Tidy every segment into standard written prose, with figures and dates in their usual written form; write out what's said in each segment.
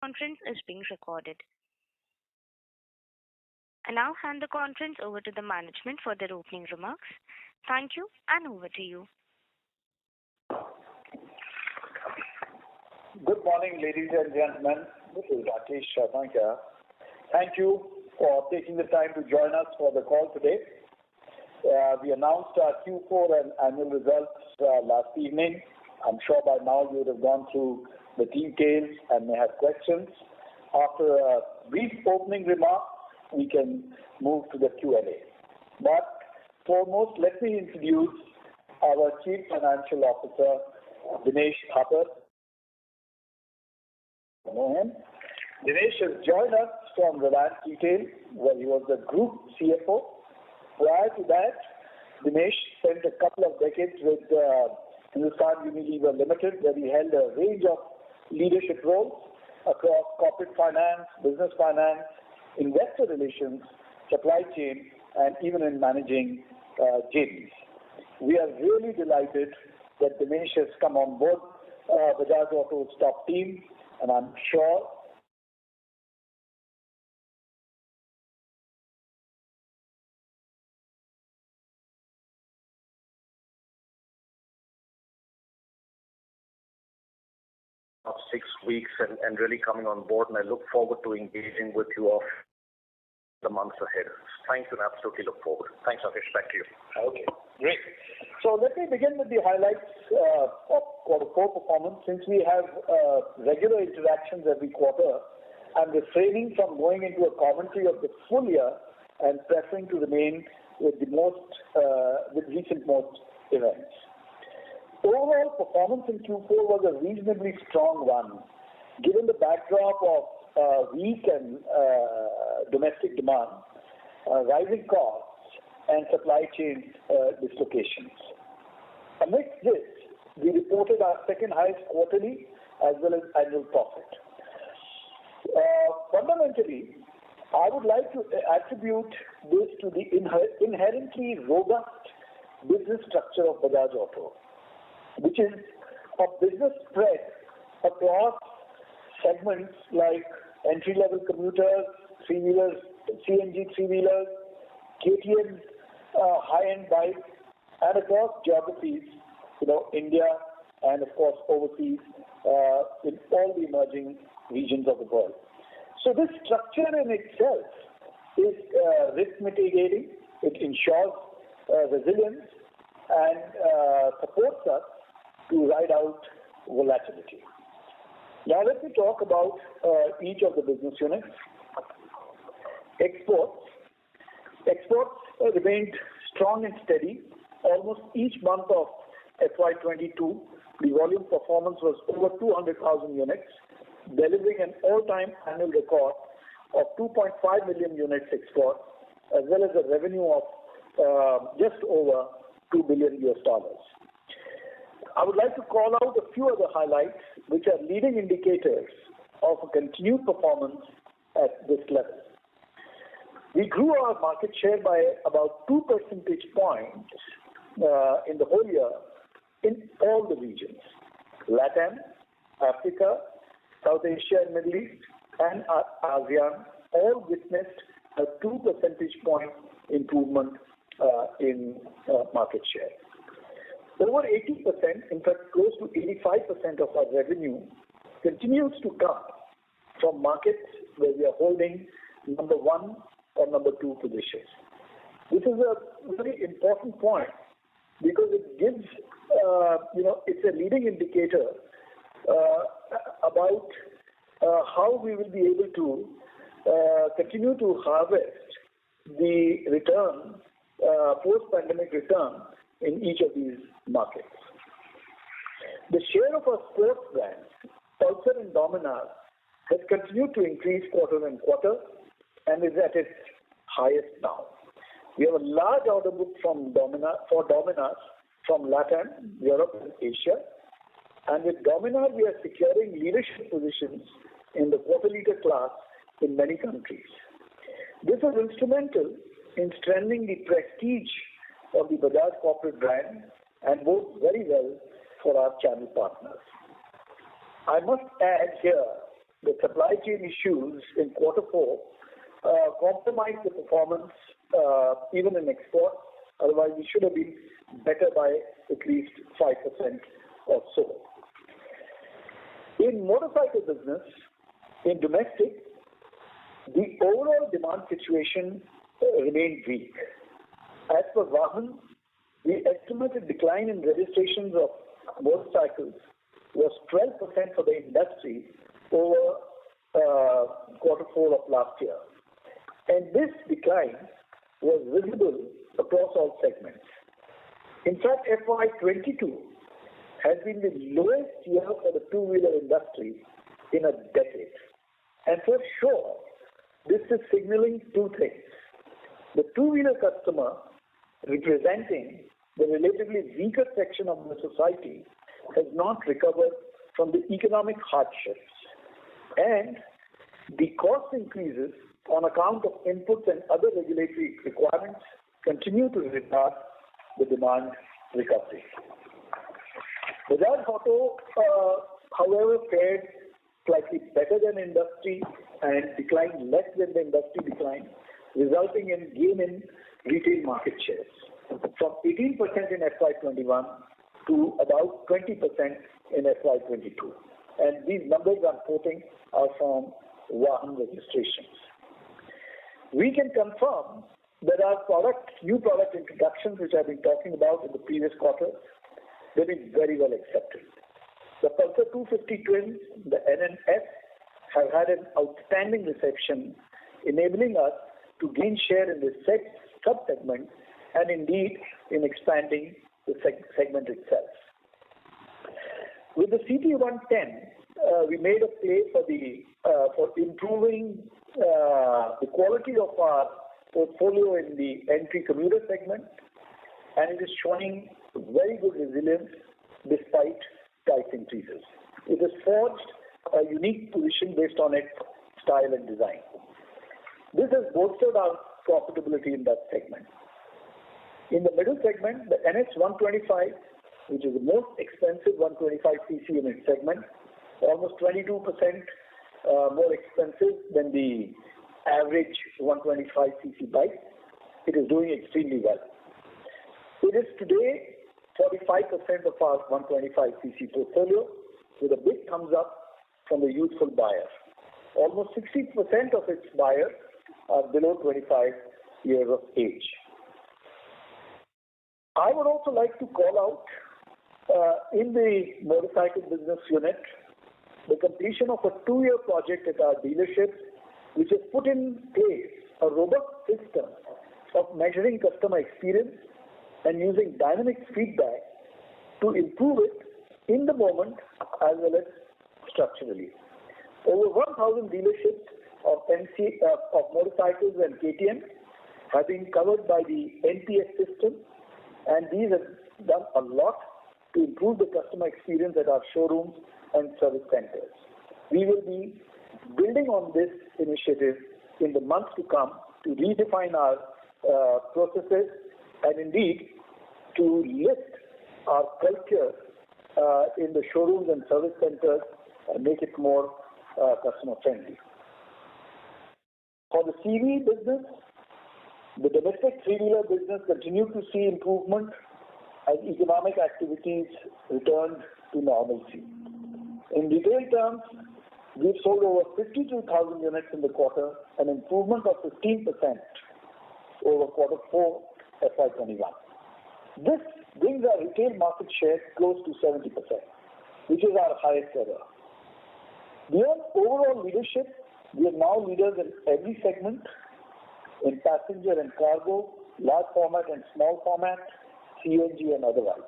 Conference is being recorded. I now hand the conference over to the management for their opening remarks. Thank you, and over to you. Good morning, ladies and gentlemen. This is Rakesh Sharma here. Thank you for taking the time to join us for the call today. We announced our Q4 and annual results last evening. I'm sure by now you would have gone through the details and may have questions. After a brief opening remark, we can move to the Q&A. But foremost, let me introduce our Chief Financial Officer, Dinesh Thapar. Dinesh has joined us from Reliance Retail, where he was the Group CFO. Prior to that, Dinesh spent a couple of decades with Hindustan Unilever Limited, where he held a range of leadership roles across corporate finance, business finance, investor relations, supply chain, and even in managing JVs. We are really delighted that Dinesh has come on board Bajaj Auto's top team, and I'm sure of 6 weeks and really coming on board, and I look forward to engaging with you all the months ahead. Thanks, and absolutely look forward. Thanks, Rakesh. Back to you. Okay, great. So let me begin with the highlights of Q4 performance. Since we have regular interactions every quarter, I'm refraining from going into a commentary of the full year and preferring to remain with the recent most events. Overall performance in Q4 was a reasonably strong one, given the backdrop of weak and domestic demand, rising costs, and supply chain dislocations. Amidst this, we reported our second highest quarterly as well as annual profit. Fundamentally, I would like to attribute this to the inherently robust business structure of Bajaj Auto, which is a business spread across segments like entry-level commuters, three-wheelers, CNG three-wheelers, KTM, high-end bikes, and across geographies, India and of course overseas, in all the emerging regions of the world. So this structure in itself is risk mitigating. It ensures resilience and supports us to ride out volatility. Now let me talk about each of the business units. Exports remained strong and steady. Almost each month of FY22, the volume performance was over 200,000 units, delivering an all-time annual record of 2.5 million units export, as well as a revenue of just over $2 billion. I would like to call out a few other highlights which are leading indicators of a continued performance at this level. We grew our market share by about 2 percentage points in the whole year in all the regions. Latin, Africa, South Asia and Middle East, and ASEAN all witnessed a 2 percentage point improvement in market share. Over 80%, in fact close to 85% of our revenue continues to come from markets where we are holding number 1 or number 2 positions. This is a very important point because it gives, it's a leading indicator about how we will be able to continue to harvest the return, post-pandemic return in each of these markets. The share of our sports brands, Pulsar and Dominar, has continued to increase quarter on quarter and is at its highest now. We have a large order book for Dominar from Latin, Europe and Asia, and with Dominar we are securing leadership positions in the quarter-liter class in many countries. This is instrumental in strengthening the prestige of the Bajaj corporate brand and bodes very well for our channel partners. I must add here the supply chain issues in Q4 compromised the performance even in exports. Otherwise, we should have been better by at least 5% or so. In motorcycle business, in domestic, the overall demand situation remained weak. As per Vahan, the estimated decline in registrations of motorcycles was 12% for the industry over Q4 of last year. And this decline was visible across all segments. In fact, FY22 has been the lowest year for the two-wheeler industry in a decade. And for sure, this is signaling two things. The two-wheeler customer, representing the relatively weaker section of the society, has not recovered from the economic hardships. And the cost increases on account of inputs and other regulatory requirements continue to retard the demand recovery. Bajaj Auto, however, fared slightly better than industry and declined less than the industry decline, resulting in gain in retail market shares from 18% in FY21 to about 20% in FY22. And these numbers I'm quoting are from Vahan registrations. We can confirm that our new product introductions, which I've been talking about in the previous quarter, they've been very well accepted. The Pulsar 250 Twins, the NNS, have had an outstanding reception, enabling us to gain share in this sub-segment and indeed in expanding the segment itself. With the CT110, we made a play for improving the quality of our portfolio in the entry commuter segment, and it is showing very good resilience despite price increases. It has forged a unique position based on its style and design. This has bolstered our profitability in that segment. In the middle segment, the NS 125, which is the most expensive 125cc in its segment, almost 22% more expensive than the average 125cc bike. It is doing extremely well. It is today 45% of our 125cc portfolio, with a big thumbs up from the youthful buyer. Almost 60% of its buyers are below 25 years of age. I would also like to call out in the motorcycle business unit the completion of a 2-year project at our dealership, which has put in place a robust system of measuring customer experience and using dynamic feedback to improve it in the moment as well as structurally. Over 1,000 dealerships of motorcycles and KTM have been covered by the NPS system, and these have done a lot to improve the customer experience at our showrooms and service centers. We will be building on this initiative in the months to come to redefine our processes and indeed to lift our culture in the showrooms and service centers and make it more customer friendly. For the CV business, the domestic three-wheeler business continued to see improvement as economic activities returned to normalcy. In retail terms, we've sold over 52,000 units in the quarter, an improvement of 15% over Q4 FY21. This brings our retail market share close to 70%, which is our highest ever. Beyond overall leadership, we are now leaders in every segment, in passenger and cargo, large format and small format, CNG and otherwise.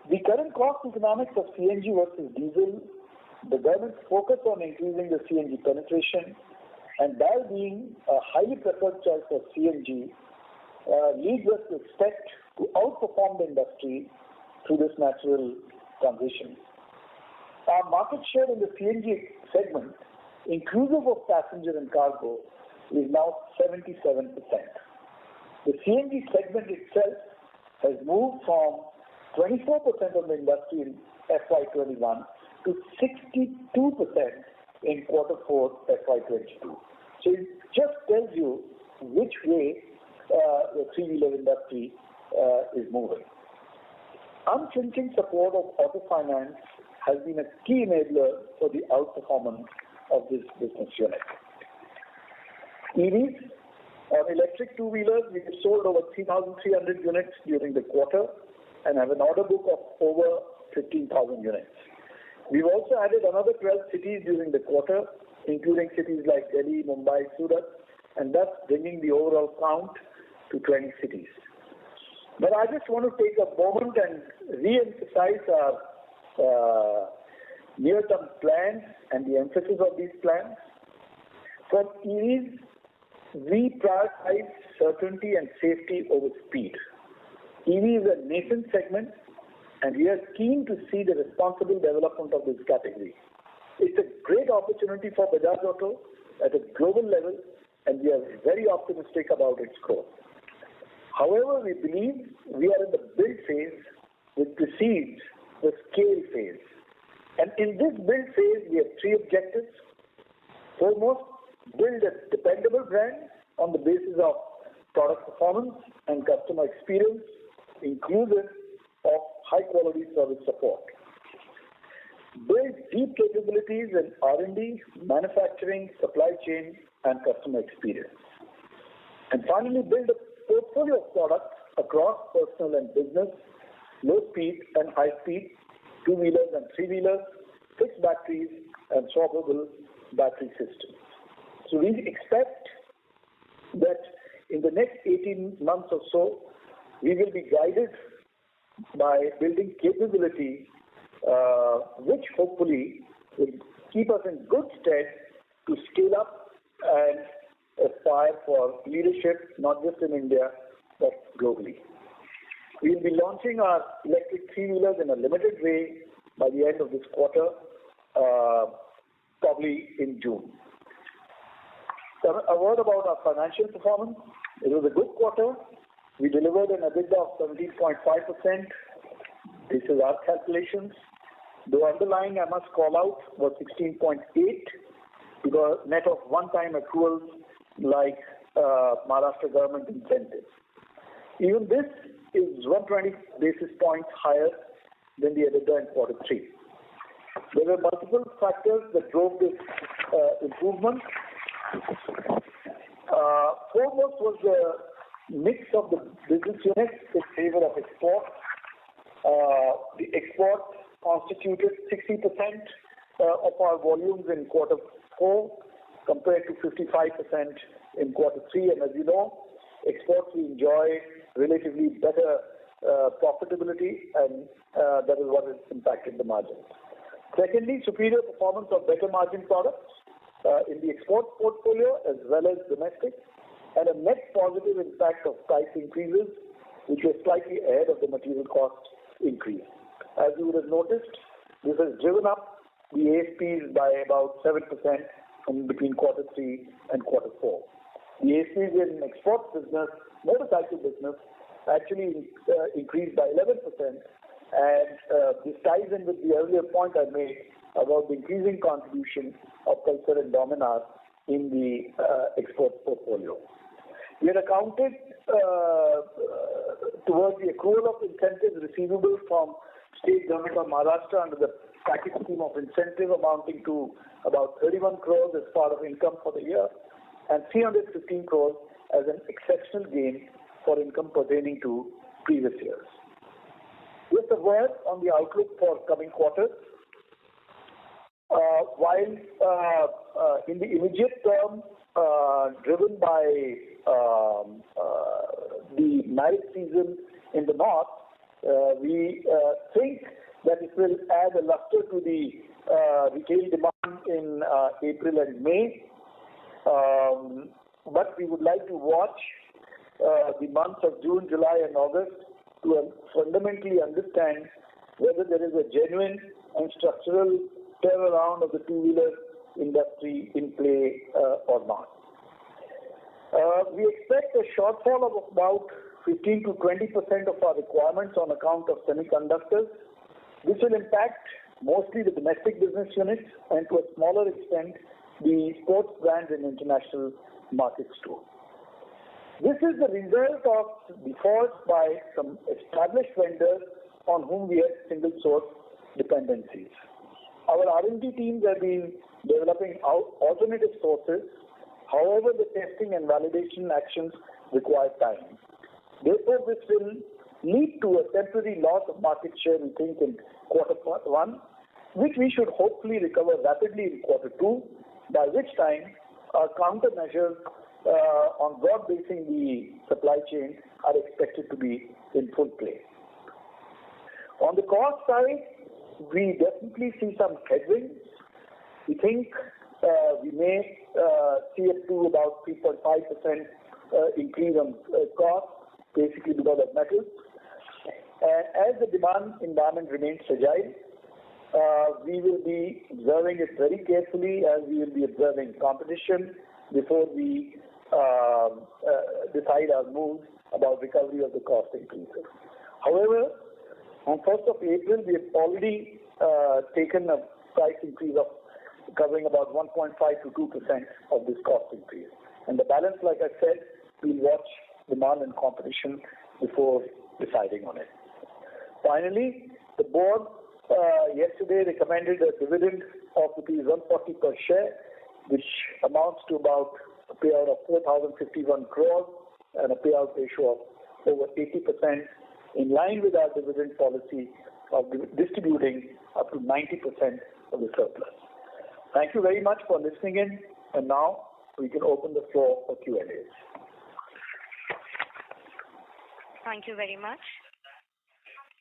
The current cost economics of CNG versus diesel, the government's focus on increasing the CNG penetration, and that being a highly preferred choice for CNG, leads us to expect to outperform the industry through this natural transition. Our market share in the CNG segment, inclusive of passenger and cargo, is now 77%. The CNG segment itself has moved from 24% of the industry in FY21 to 62% in Q4 FY22. So it just tells you which way the three-wheeler industry is moving. Unflinching support of auto finance has been a key enabler for the outperformance of this business unit. EVs, on electric two-wheelers, we have sold over 3,300 units during the quarter and have an order book of over 15,000 units. We've also added another 12 cities during the quarter, including cities like Delhi, Mumbai, Surat, and thus bringing the overall count to 20 cities. But I just want to take a moment and re-emphasize our near-term plans and the emphasis of these plans. For EVs, we prioritize certainty and safety over speed. EV is a nascent segment, and we are keen to see the responsible development of this category. It's a great opportunity for Bajaj Auto at a global level, and we are very optimistic about its growth. However, we believe we are in the build phase, which precedes the scale phase. And in this build phase, we have three objectives. Foremost, build a dependable brand on the basis of product performance and customer experience, inclusive of high-quality service support. Build deep capabilities in R&D, manufacturing, supply chain, and customer experience. And finally, build a portfolio of products across personal and business, low speed and high speed, two-wheelers and three-wheelers, fixed batteries, and swappable battery systems. So we expect that in the next 18 months or so, we will be guided by building capability, which hopefully will keep us in good stead to scale up and aspire for leadership, not just in India, but globally. We will be launching our electric three-wheelers in a limited way by the end of this quarter, probably in June. So a word about our financial performance. It was a good quarter. We delivered an EBITDA of 17.5%. This is our calculations. The underlying, I must call out, was 16.8 because net of one-time accruals like Maharashtra government incentives. Even this is 120 basis points higher than the EBITDA in Q3. There were multiple factors that drove this improvement. Foremost was the mix of the business units in favor of export. The export constituted 60% of our volumes in Q4 compared to 55% in Q3. And as you know, exports we enjoy relatively better profitability, and that is what has impacted the margins. Secondly, superior performance of better margin products in the export portfolio as well as domestic, and a net positive impact of price increases, which were slightly ahead of the material cost increase. As you would have noticed, this has driven up the ASPs by about 7% in between Q3 and Q4. The ASPs in export business, motorcycle business, actually increased by 11%, and this ties in with the earlier point I made about the increasing contribution of Pulsar and Dominar in the export portfolio. We had accounted towards the accrual of incentives receivable from state government of Maharashtra under the package scheme of incentive amounting to about 31 crores as part of income for the year, and 315 crores as an exceptional gain for income pertaining to previous years. Just a word on the outlook for coming quarters. While in the immediate term, driven by the marriage season in the north, we think that it will add a luster to the retail demand in April and May. But we would like to watch the months of June, July and August to fundamentally understand whether there is a genuine and structural turnaround of the two-wheeler industry in play or not. We expect a shortfall of about 15 to 20% of our requirements on account of semiconductors. This will impact mostly the domestic business units, and to a smaller extent, the sports brands in international markets too. This is the result of defaults by some established vendors on whom we have single source dependencies. Our R&D teams have been developing alternative sources. However, the testing and validation actions require time. Therefore, this will lead to a temporary loss of market share, we think, in Q1, which we should hopefully recover rapidly in Q2, by which time our countermeasures on broad-basing the supply chain are expected to be in full play. On the cost side, we definitely see some headwinds. We think we may see up to about 3.5% increase on cost, basically because of metals. As the demand environment remains fragile, we will be observing it very carefully, as we will be observing competition before we decide our moves about recovery of the cost increases. However, on 1st of April, we have already taken a price increase of covering about 1.5 to 2% of this cost increase. And the balance, like I said, we'll watch demand and competition before deciding on it. Finally, the board yesterday recommended a dividend of rupees 140 per share, which amounts to about a payout of 4,051 crores and a payout ratio of over 80%, in line with our dividend policy of distributing up to 90% of the surplus. Thank you very much for listening in, and now we can open the floor for Q&As. Thank you very much.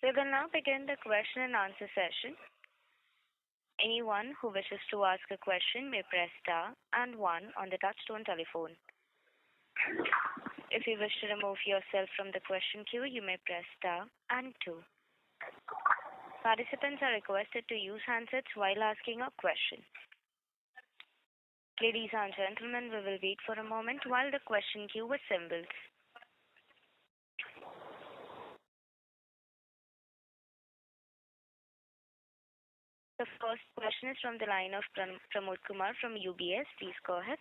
We will now begin the question and answer session. Anyone who wishes to ask a question may press star and 1 on the touchtone telephone. If you wish to remove yourself from the question queue, you may press star and 2. Participants are requested to use handsets while asking a question. Ladies and gentlemen, we will wait for a moment while the question queue assembles. The first question is from the line of Pramod Kumar from UBS. Please go ahead.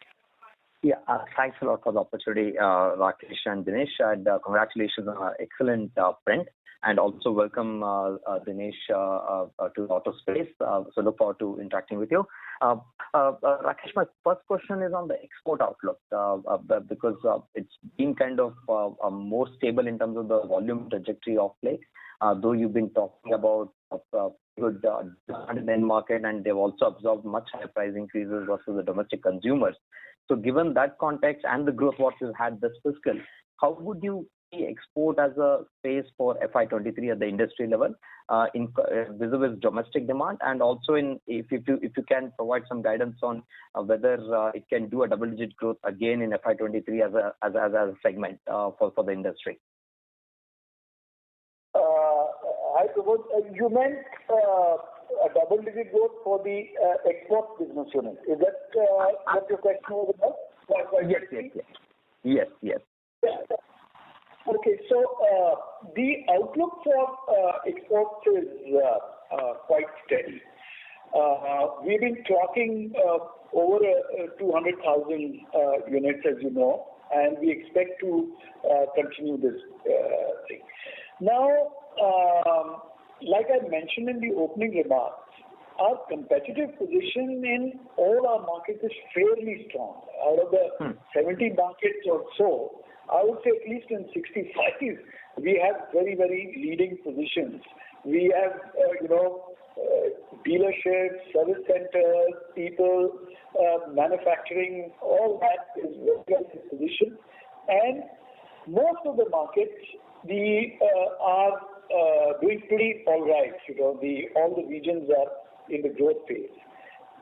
Yeah, thanks a lot for the opportunity, Rakesh and Dinesh, and congratulations on an excellent print, and also welcome Dinesh to Auto Space. So look forward to interacting with you. Rakesh, my first question is on the export outlook, because it's been kind of more stable in terms of the volume trajectory of late, though you've been talking about good demand in the end market, and they've also absorbed much higher price increases versus the domestic consumers. So given that context and the growth what you've had this fiscal, how would you see export as a space for FY23 at the industry level, in vis-a-vis domestic demand, and also if you can provide some guidance on whether it can do a double-digit growth again in FY23 as a segment for the industry? I suppose you meant a double-digit growth for the export business unit. Is that what your question was about? Yes. Okay, so the outlook for exports is quite steady. We've been clocking over 200,000 units, as you know, and we expect to continue this thing. Now, like I mentioned in the opening remarks, our competitive position in all our markets is fairly strong. Out of the 70 markets or so, I would say at least in 65, we have very, very leading positions. We have, dealerships, service centers, people, manufacturing, all that is very well position. And most of the markets, are doing pretty all right. All the regions are in the growth phase.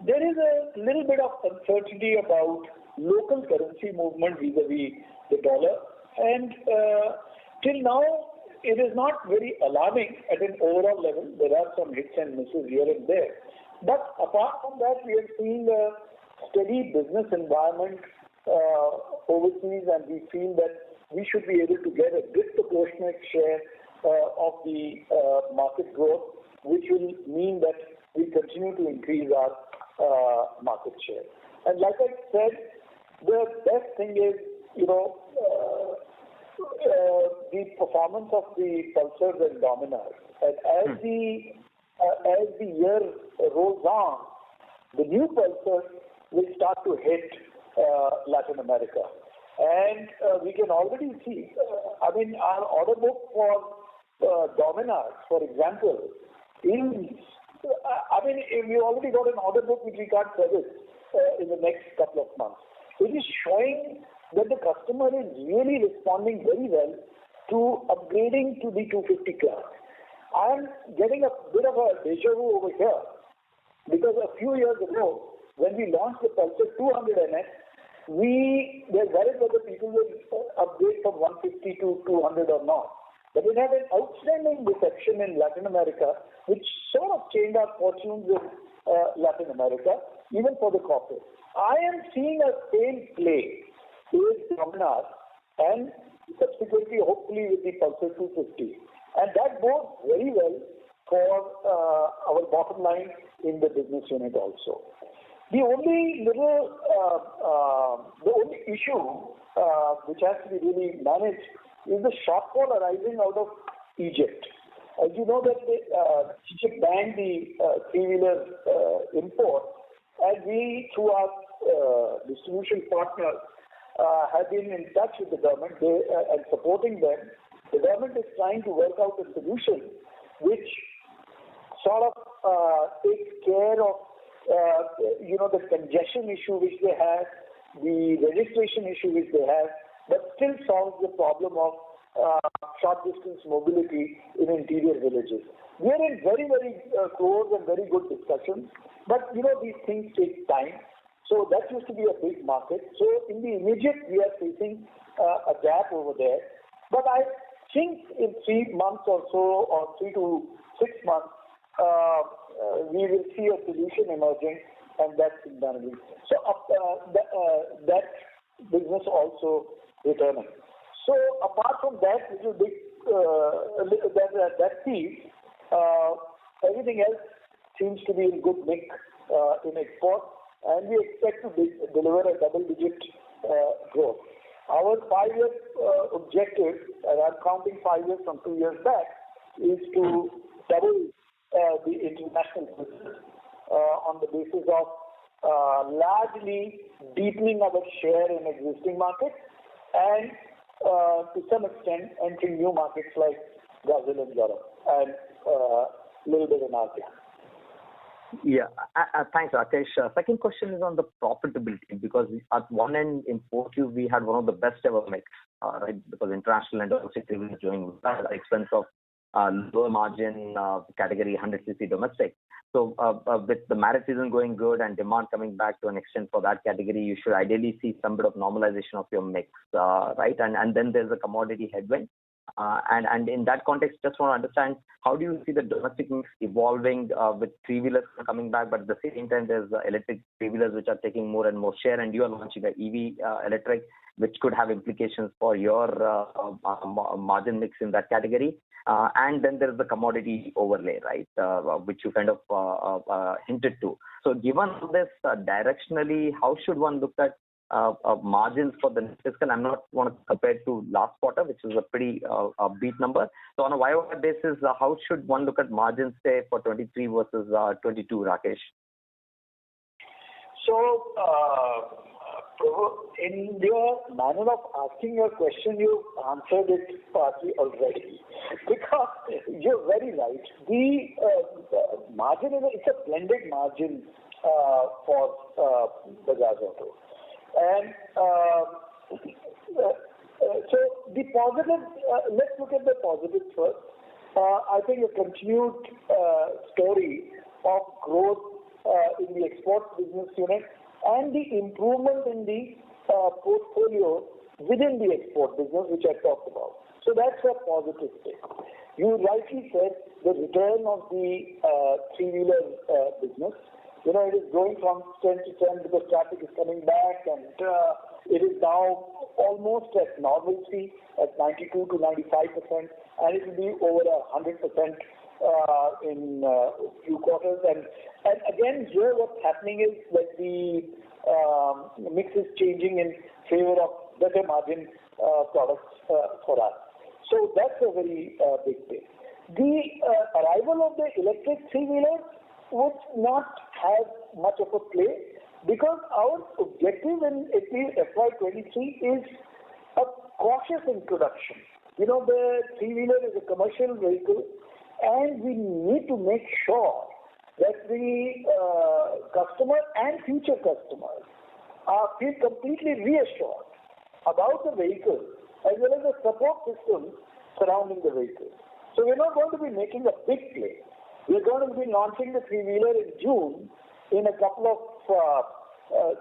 There is a little bit of uncertainty about local currency movement vis-a-vis the dollar, and till now it is not very alarming at an overall level. There are some hits and misses here and there, but apart from that, we are seeing a steady business environment overseas, and we feel that we should be able to get a disproportionate share of the market growth, which will mean that we continue to increase our market share. And like I said, the best thing is, the performance of the Pulsars and Dominars. And as the year rolls on, the new Pulsars will start to hit Latin America. And we can already see, our order book for Dominars, for example, is, we already got an order book which we can't service in the next couple of months. It is showing that the customer is really responding very well to upgrading to the 250 class. I am getting a bit of a deja vu over here because a few years ago, when we launched the Pulsar 200 NS, we were worried whether people will upgrade from 150 to 200 or not. But it had an outstanding reception in Latin America, which sort of changed our fortunes in Latin America, even for the corporate. I am seeing a same play with Dominar and subsequently, hopefully, with the Pulsar 250. And that bodes very well for our bottom line in the business unit also. The only issue which has to be really managed is the shortfall arising out of Egypt. As you know that Egypt banned the three-wheeler import, and we, through our distribution partners, have been in touch with the government and supporting them. The government is trying to work out a solution which sort of takes care of the congestion issue which they have, the registration issue which they have, but still solves the problem of short distance mobility in interior villages. We are in very, very close and very good discussions, but these things take time. So that used to be a big market. So in the immediate, we are facing a gap over there. But I think in 3 months or so, or 3 to 6 months, we will see a solution emerging, and that's done. So that business also returning. So apart from that little big that piece, everything else seems to be in good nick in export, and we expect to deliver a double-digit growth. Our 5-year objective, and I'm counting 5 years from 2 years back, is to double the international business on the basis of largely deepening our share in existing markets and to some extent entering new markets like Brazil and Europe and a little bit in Asia. Yeah, thanks, Rakesh. Second question is on the profitability, because at one end in 4Q we had one of the best ever mix, right? Because international and domestic was doing at the expense of lower margin category 100cc domestic. So with the marriage season going good and demand coming back to an extent for that category, you should ideally see some bit of normalization of your mix, right? And then there's a commodity headwind. And in that context, just want to understand, how do you see the domestic mix evolving with three-wheelers coming back, but at the same time there's electric three-wheelers which are taking more and more share, and you are launching an EV electric, which could have implications for your margin mix in that category. And then there's the commodity overlay, right, which you kind of hinted to. So given this directionally, how should one look at margins for the next fiscal? I'm not want to compare to last quarter, which was a pretty upbeat number. So on a YOY basis, how should one look at margins, say, for 23 versus 22, Rakesh? So, in your manner of asking your question, you answered it partly already. Because you're very right. The margin it's a blended margin for Bajaj Auto. And so the positive, let's look at the positives first. I think a continued story of growth in the export business unit and the improvement in the portfolio within the export business, which I talked about. So that's a positive thing. You rightly said the return of the three-wheeler business. It is going from strength to strength because traffic is coming back, and it is now almost at normalcy at 92 to 95%, and it will be over 100% in few quarters. And again, here what's happening is that the mix is changing in favor of better margin products for us. So that's a very big thing. The arrival of the electric three-wheelers would not have much of a play because our objective in at least FY23 is a cautious introduction. You know, the three-wheeler is a commercial vehicle, and we need to make sure that the customer and future customers feel completely reassured about the vehicle as well as the support system surrounding the vehicle. So we're not going to be making a big play. We're going to be launching the three-wheeler in June in a couple of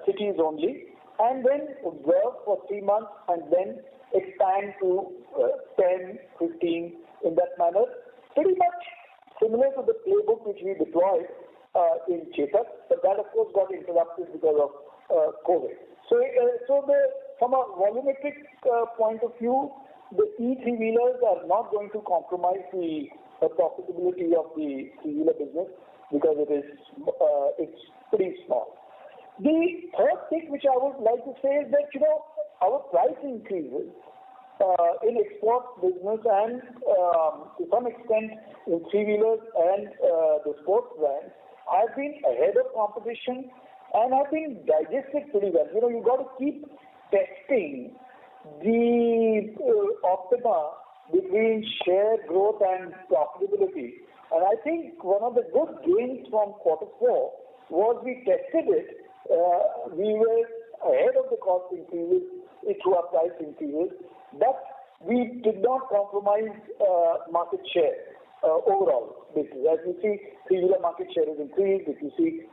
cities only, and then observe for 3 months and then expand to 10, 15 in that manner. Pretty much similar to the playbook which we deployed in Chetak, but that of course got interrupted because of COVID. So from a volumetric point of view, the E3-wheelers are not going to compromise the profitability of the three-wheeler business because it's pretty small. The third thing which I would like to say is that, you know, our price increases in export business and to some extent in three-wheelers and the sports brands have been ahead of competition and have been digested pretty well. You know, you've got to keep testing the optima between share growth and profitability. And I think one of the good gains from Q4 was we tested it. We were ahead of the cost increases through our price increases, but we did not compromise market share overall basis. As you see, three-wheeler market share has increased. If you see,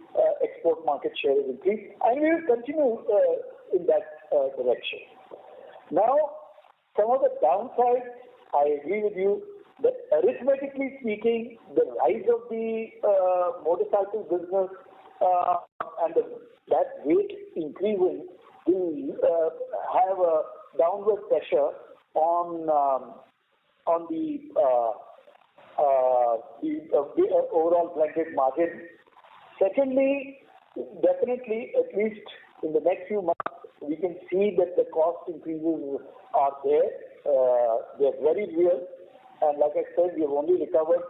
export market share has increased, and we will continue in that direction. Now, some of the downsides, I agree with you that arithmetically speaking, the rise of the motorcycle business and that weight increasing will have a downward pressure on the overall blended margin. Secondly, definitely, at least in the next few months, we can see that the cost increases are there. They're very real. And like I said, we have only recovered,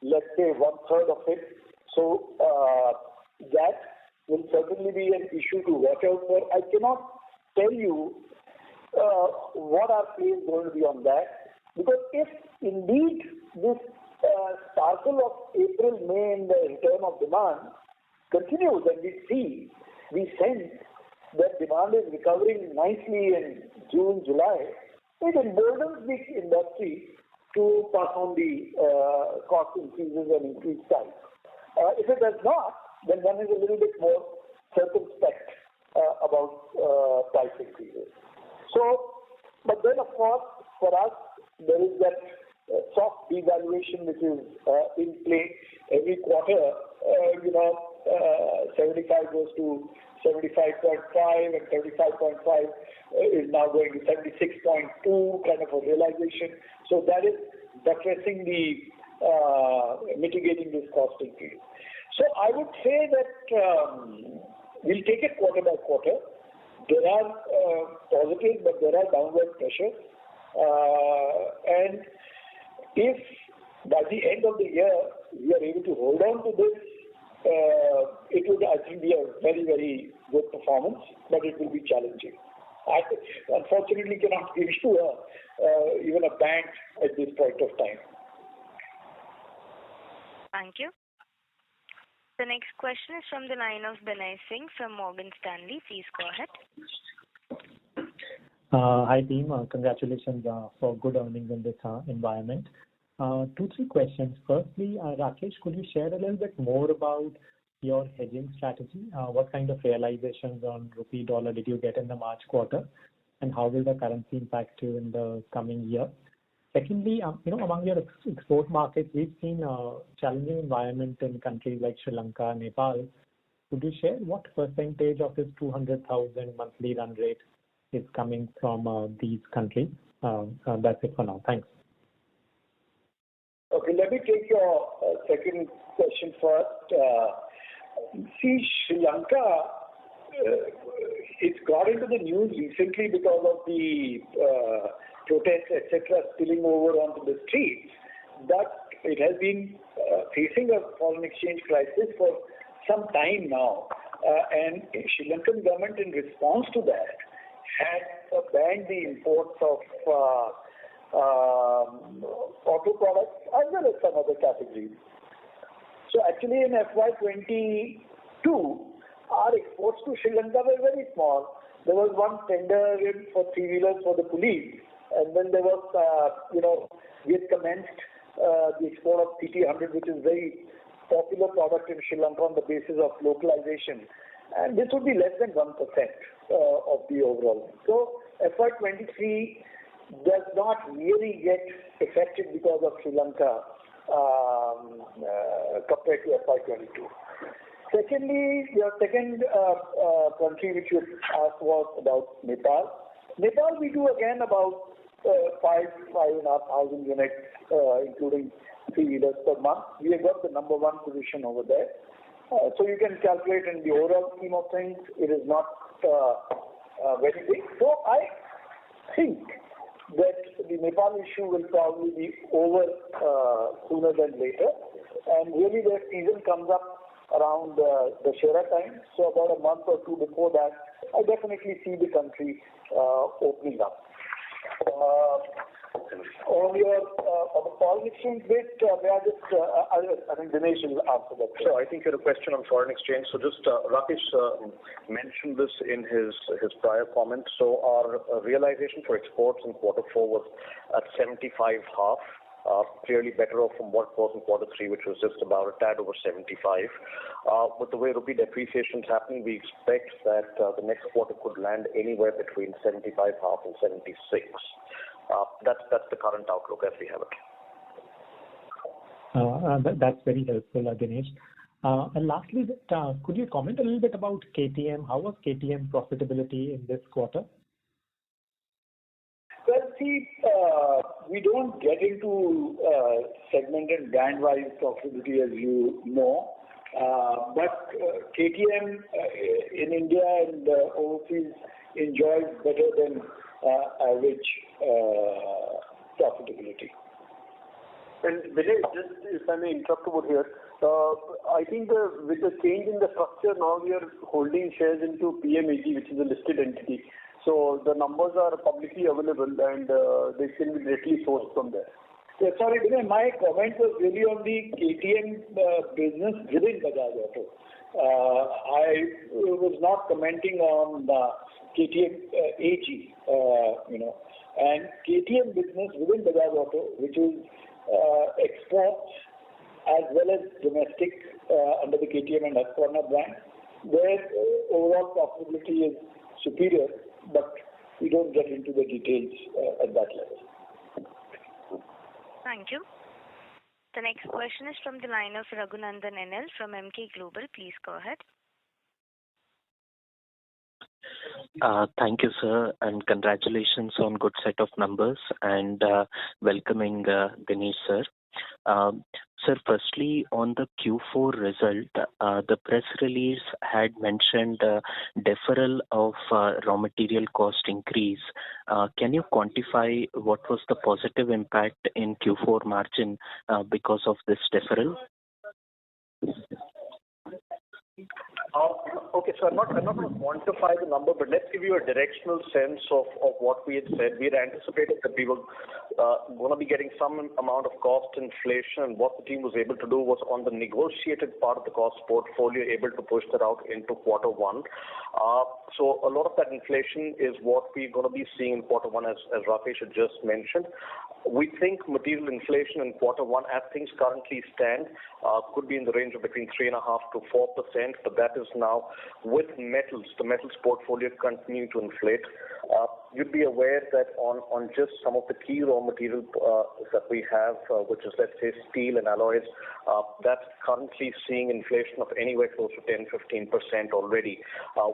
let's say, 1/3 of it. So that will certainly be an issue to watch out for. I cannot tell you what our play is going to be on that, because if indeed this cycle of April, May and the return of demand continues and we sense that demand is recovering nicely in June, July, it emboldens the industry to pass on the cost increases and increased price. If it does not, then one is a little bit more circumspect about price increases. So, but then of course, for us, there is that soft devaluation which is in play every quarter. 75 goes to 75.5 and 75.5 is now going to 76.2 kind of a realization. So that is buttressing the mitigating this cost increase. So I would say that we'll take it quarter by quarter. There are positives, but there are downward pressures. And if by the end of the year we are able to hold on to this, it would, I think, be a very, very good performance, but it will be challenging. I unfortunately cannot give you even a band at this point of time. Thank you. The next question is from the line of Binay Singh from Morgan Stanley. Please go ahead. Hi team, congratulations for good earnings in this environment. 2-3 questions. Firstly, Rakesh, could you share a little bit more about your hedging strategy? What kind of realizations on rupee dollar did you get in the March quarter, and how will the currency impact you in the coming year? Secondly, among your export markets, we've seen a challenging environment in countries like Sri Lanka, Nepal. Could you share what percentage of this 200,000 monthly run rate is coming from these countries? That's it for now. Thanks. Okay, let me take your second question first. See, Sri Lanka, it's got into the news recently because of the protests, etc., spilling over onto the streets. But it has been facing a foreign exchange crisis for some time now. And Sri Lankan government, in response to that, had banned the imports of auto products as well as some other categories. So actually in FY22, our exports to Sri Lanka were very small. There was one tender for three-wheelers for the police, and then there was, we had commenced the export of TT100, which is very popular product in Sri Lanka on the basis of localization. And this would be less than 1% of the overall. So FY23 does not really get affected because of Sri Lanka compared to FY22. Secondly, your second country which you asked was about Nepal. Nepal, we do again about 5,500 units, including three-wheelers per month. We have got the number one position over there. So you can calculate in the overall scheme of things, it is not very big. So I think that the Nepal issue will probably be over sooner than later. And really the season comes up around the Shera time. So about a month or two before that, I definitely see the country opening up. On the foreign exchange bit, I think Dinesh will answer that. Sure, I think you had a question on foreign exchange. So just Rakesh mentioned this in his prior comments. So our realization for exports in quarter 4 was at 75.5. Clearly better off from what it was in quarter 3, which was just about a tad over 75. With the way rupee depreciation is happening, we expect that the next quarter could land anywhere between 75.5 and 76. That's the current outlook as we have it. That's very helpful, Dinesh. And lastly, could you comment a little bit about KTM? How was KTM profitability in this quarter? Well, see, we don't get into segment and brand-wise profitability, as you know. But KTM in India and overseas enjoys better than average profitability. And Vijay, just if I may interrupt over here, I think with the change in the structure, now we are holding shares into PMAG, which is a listed entity. So the numbers are publicly available and they can be directly sourced from there. Yeah, sorry, my comment was really on the KTM business within Bajaj Auto. I was not commenting on KTM AG, and KTM business within Bajaj Auto, which is exports as well as domestic under the KTM and Husqvarna brand, where overall profitability is superior, but we don't get into the details at that level. Thank you. The next question is from the line of Raghunandan NL from MK Global. Please go ahead. Thank you, sir, and congratulations on good set of numbers and welcoming Dinesh, sir. Sir, firstly, on the Q4 result, the press release had mentioned deferral of raw material cost increase. Can you quantify what was the positive impact in Q4 margin because of this deferral? Okay, so I'm not going to quantify the number, but let's give you a directional sense of what we had said. We had anticipated that we were going to be getting some amount of cost inflation, and what the team was able to do was on the negotiated part of the cost portfolio, able to push that out into quarter 1. So a lot of that inflation is what we're going to be seeing in quarter 1, as Rakesh had just mentioned. We think material inflation in quarter 1, as things currently stand, could be in the range of between 3.5% to 4%, but that is now with metals, the metals portfolio continuing to inflate. You'd be aware that on just some of the key raw material that we have, which is, let's say, steel and alloys, that's currently seeing inflation of anywhere close to 10-15% already.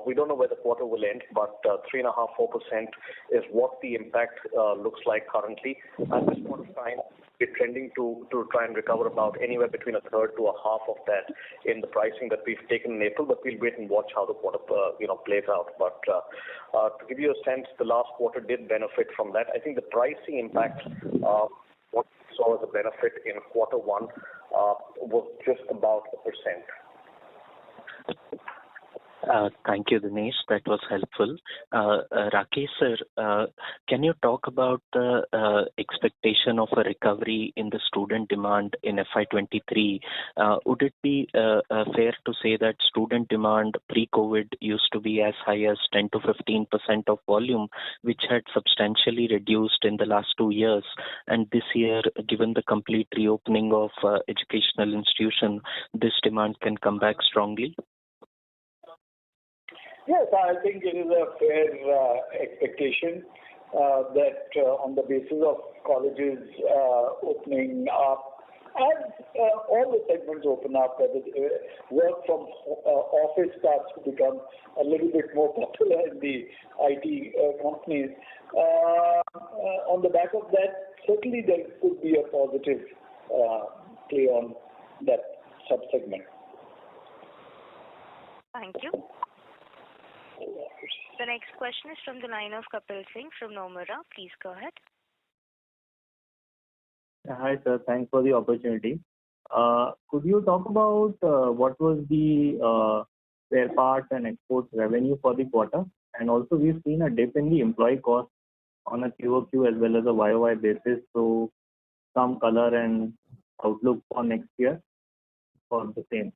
We don't know where the quarter will end, but 3.5-4% is what the impact looks like currently. At this point of time, we're trending to try and recover about anywhere between a third to a half of that in the pricing that we've taken in April, but we'll wait and watch how the quarter plays out. But to give you a sense, the last quarter did benefit from that. I think the pricing impact, what we saw as a benefit in quarter one, was just about 1%. Thank you, Dinesh. That was helpful. Rakesh sir, can you talk about the expectation of a recovery in the student demand in FY23? Would it be fair to say that student demand pre-COVID used to be as high as 10 to 15% of volume, which had substantially reduced in the last 2 years, and this year, given the complete reopening of educational institution, this demand can come back strongly? Yes, I think it is a fair expectation that on the basis of colleges opening up, as all the segments open up, that work from office starts to become a little bit more popular in the IT companies. On the back of that, certainly there could be a positive play on that sub-segment. Thank you. The next question is from the line of Kapil Singh from Nomura. Please go ahead. Hi, sir. Thanks for the opportunity. Could you talk about what was the spare parts and exports revenue for the quarter? And also, we've seen a dip in the employee cost on a QOQ as well as a YOY basis. So, some color and outlook for next year for the same.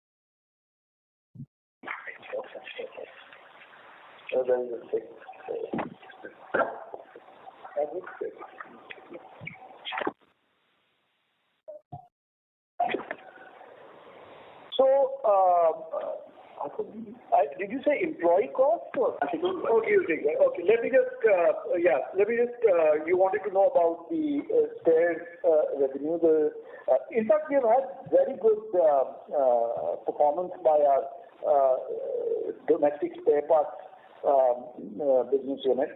Did you say employee cost or? Okay. Let me just. You wanted to know about the spares revenue. In fact, we have had very good performance by our domestic spare parts business unit,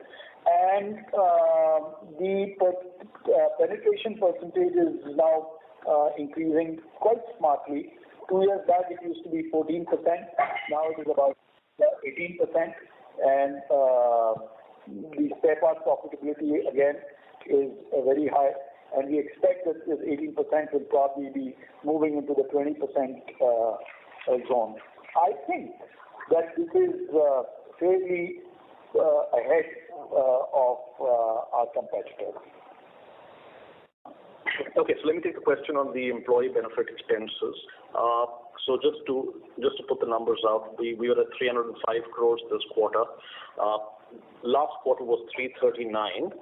and the penetration percentage is now increasing quite smartly. 2 years back, it used to be 14%. Now it is about 18%, and the spare parts profitability again is very high. And we expect that this 18% will probably be moving into the 20% zone. I think that this is fairly ahead of our competitors. Okay, so let me take the question on the employee benefit expenses. So just to put the numbers out, we were at 305 crores this quarter. Last quarter was 339.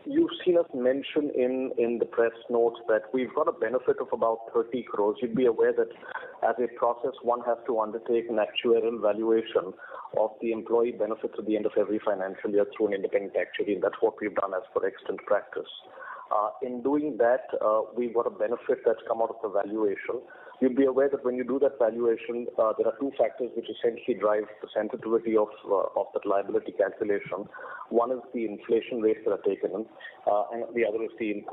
You've seen us mention in the press notes that we've got a benefit of about 30 crores. You'd be aware that as a process, one has to undertake an actuarial valuation of the employee benefits at the end of every financial year through an independent actuary, and that's what we've done as per extant practice. In doing that, we've got a benefit that's come out of the valuation. You'll be aware that when you do that valuation, there are two factors which essentially drive the sensitivity of that liability calculation. One is the inflation rates that are taken in, and the other is the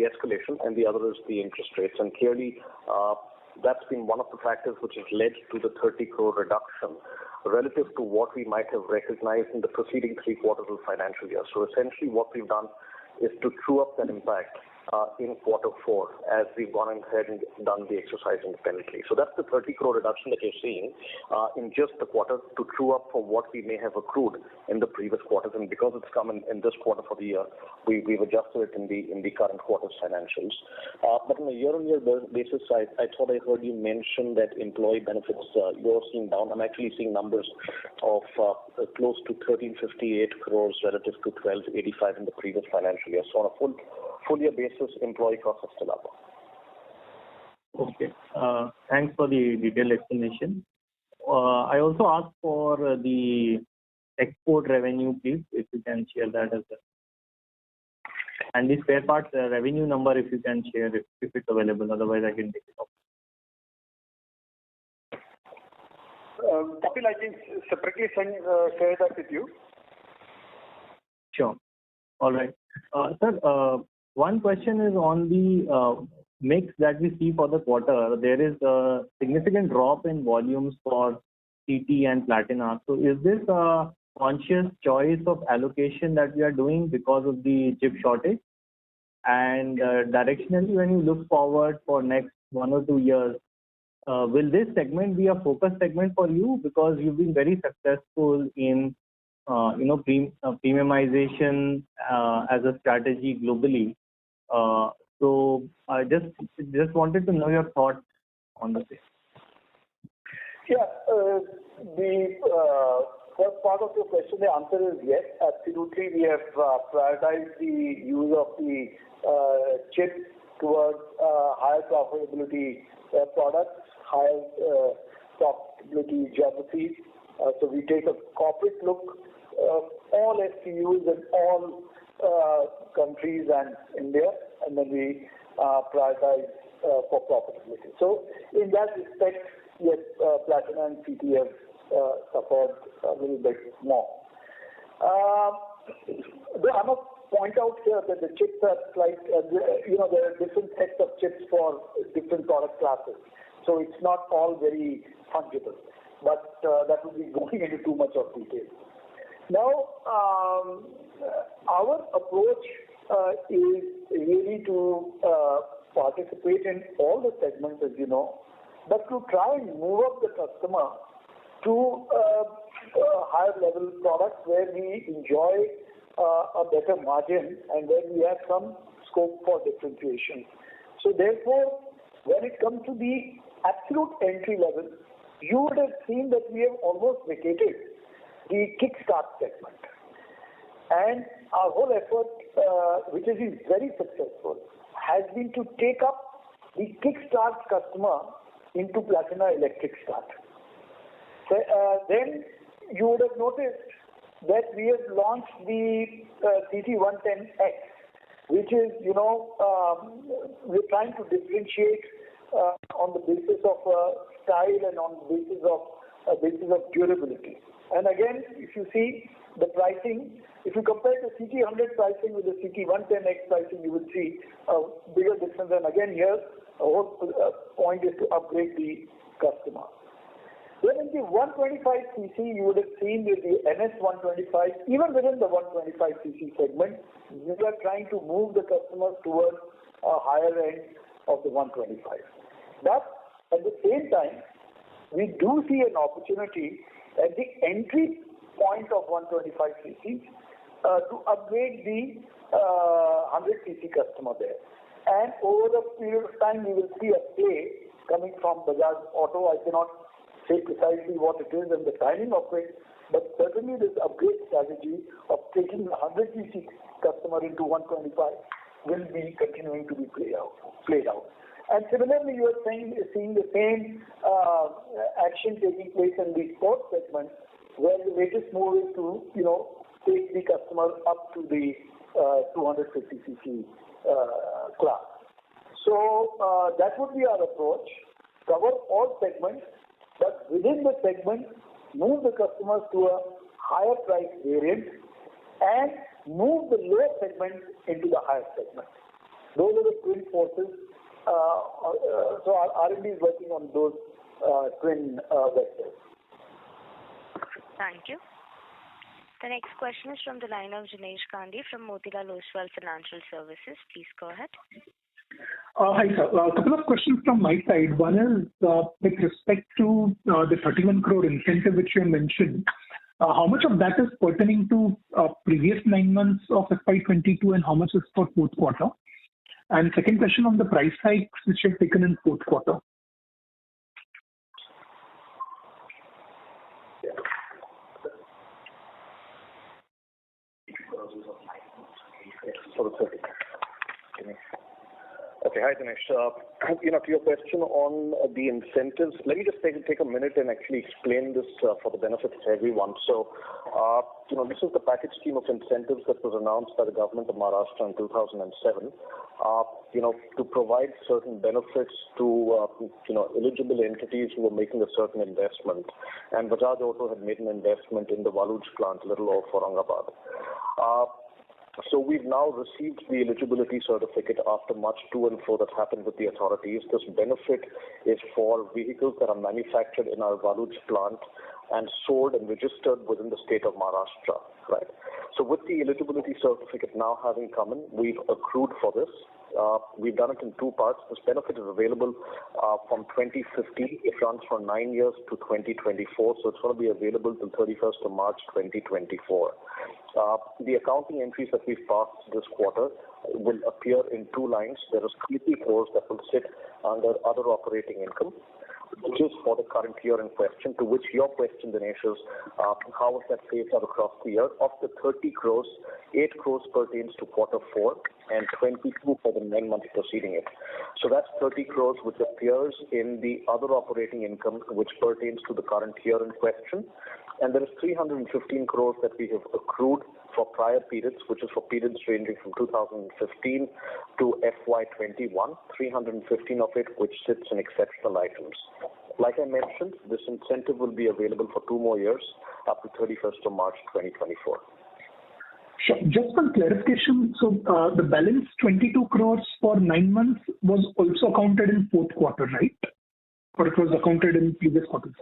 escalation, and the other is the interest rates. And clearly, that's been one of the factors which has led to the 30 crore reduction relative to what we might have recognized in the preceding 3 quarters of the financial year. So essentially, what we've done is to true up that impact in quarter 4 as we've gone ahead and done the exercise independently. So that's the 30 crore reduction that you're seeing in just the quarter to true up for what we may have accrued in the previous quarters. And because it's come in this quarter for the year, we've adjusted it in the current quarter's financials. But on a year-on-year basis, I thought I heard you mention that employee benefits you're seeing down. I'm actually seeing numbers of close to 1358 crores relative to 1285 in the previous financial year. So on a full year basis, employee costs are still up. Okay. Thanks for the detailed explanation. I also asked for the export revenue, please, if you can share that as well. And the spare parts revenue number, if you can share it, if it's available. Otherwise, I can take it off. Kapil, I can separately share that with you. Sure. All right. Sir, One question is on the mix that we see for the quarter. There is a significant drop in volumes for CT and Platina. So is this a conscious choice of allocation that we are doing because of the chip shortage? And directionally, when you look forward for next 1 or 2 years, will this segment be a focus segment for you? Because you've been very successful in premiumization as a strategy globally. So I just wanted to know your thoughts on the same. Yeah, the first part of your question, the answer is yes, absolutely. We have prioritized the use of the chip towards higher profitability products, higher profitability geographies. So we take a corporate look, all SKUs in all countries and India, and then we prioritize for profitability. So in that respect, yes, Platina and CT have suffered a little bit more. I must point out here that the chips are there are different sets of chips for different product classes. So it's not all very fungible, but that would be going into too much of detail. Now, our approach is really to participate in all the segments, as you know, but to try and move up the customer to higher level products where we enjoy a better margin and where we have some scope for differentiation. So therefore, when it comes to the absolute entry level, you would have seen that we have almost vacated the kickstart segment. And our whole effort, which has been very successful, has been to take up the kickstart customer into Platina Electric Start. So, then you would have noticed that we have launched the CT110X, which is, we're trying to differentiate on the basis of style and on the basis of durability. And again, if you see the pricing, if you compare the CT100 pricing with the CT110X pricing, you will see a bigger difference. And again, here, the whole point is to upgrade the customer. Then in the 125cc, you would have seen with the NS125, even within the 125cc segment, we are trying to move the customers towards a higher end of the 125. But at the same time, we do see an opportunity at the entry point of 125cc to upgrade the 100cc customer there. And over the period of time, we will see a play coming from Bajaj Auto. I cannot say precisely what it is and the timing of it, but certainly this upgrade strategy of taking the 100cc customer into 125 will be continuing to be played out. And similarly, you are seeing the same action taking place in the sports segment, where the latest move is to take the customer up to the 250cc class. So that would be our approach: cover all segments, but within the segment, move the customers to a higher price variant and move the lower segment into the higher segment. Those are the twin forces. So our R&D is working on those twin vectors. Thank you. The next question is from the line of Jinesh Gandhi from Motilal Oswal Financial Services. Please go ahead. Hi, sir. A couple of questions from my side. One is with respect to the 31 crore incentive which you mentioned. How much of that is pertaining to previous 9 months of FY22 and how much is for fourth quarter? And second question on the price hikes which you have taken in fourth quarter. Okay, hi Dinesh. To your question on the incentives, let me just take a minute and actually explain this for the benefit of everyone. So, this is the package scheme of incentives that was announced by the government of Maharashtra in 2007. To provide certain benefits to eligible entities who were making a certain investment. And Bajaj Auto had made an investment in the Bajaj plant, a little off Aurangabad. So we've now received the eligibility certificate after much to and fro that happened with the authorities. This benefit is for vehicles that are manufactured in our Bajaj plant and sold and registered within the state of Maharashtra, right? So with the eligibility certificate now having come in, we've accrued for this. We've done it in two parts. This benefit is available from 2015. It runs for 9 years to 2024. So it's going to be available till 31st of March 2024. The accounting entries that we've passed this quarter will appear in two lines. There is 30 crores that will sit under other operating income, which is for the current year in question, to which your question, Dinesh, is how is that phased out across the year? Of the 30 crores, 8 crores pertains to quarter 4 and 22 for the 9 months preceding it. So that's 30 crores which appears in the other operating income, which pertains to the current year in question. And there is 315 crores that we have accrued for prior periods, which is for periods ranging from 2015 to FY21, 315 of it which sits in exceptional items. Like I mentioned, this incentive will be available for 2 more years up to 31st of March 2024. Sure. Just for clarification, so the balance 22 crores for 9 months was also accounted in fourth quarter, right? Or it was accounted in previous quarters?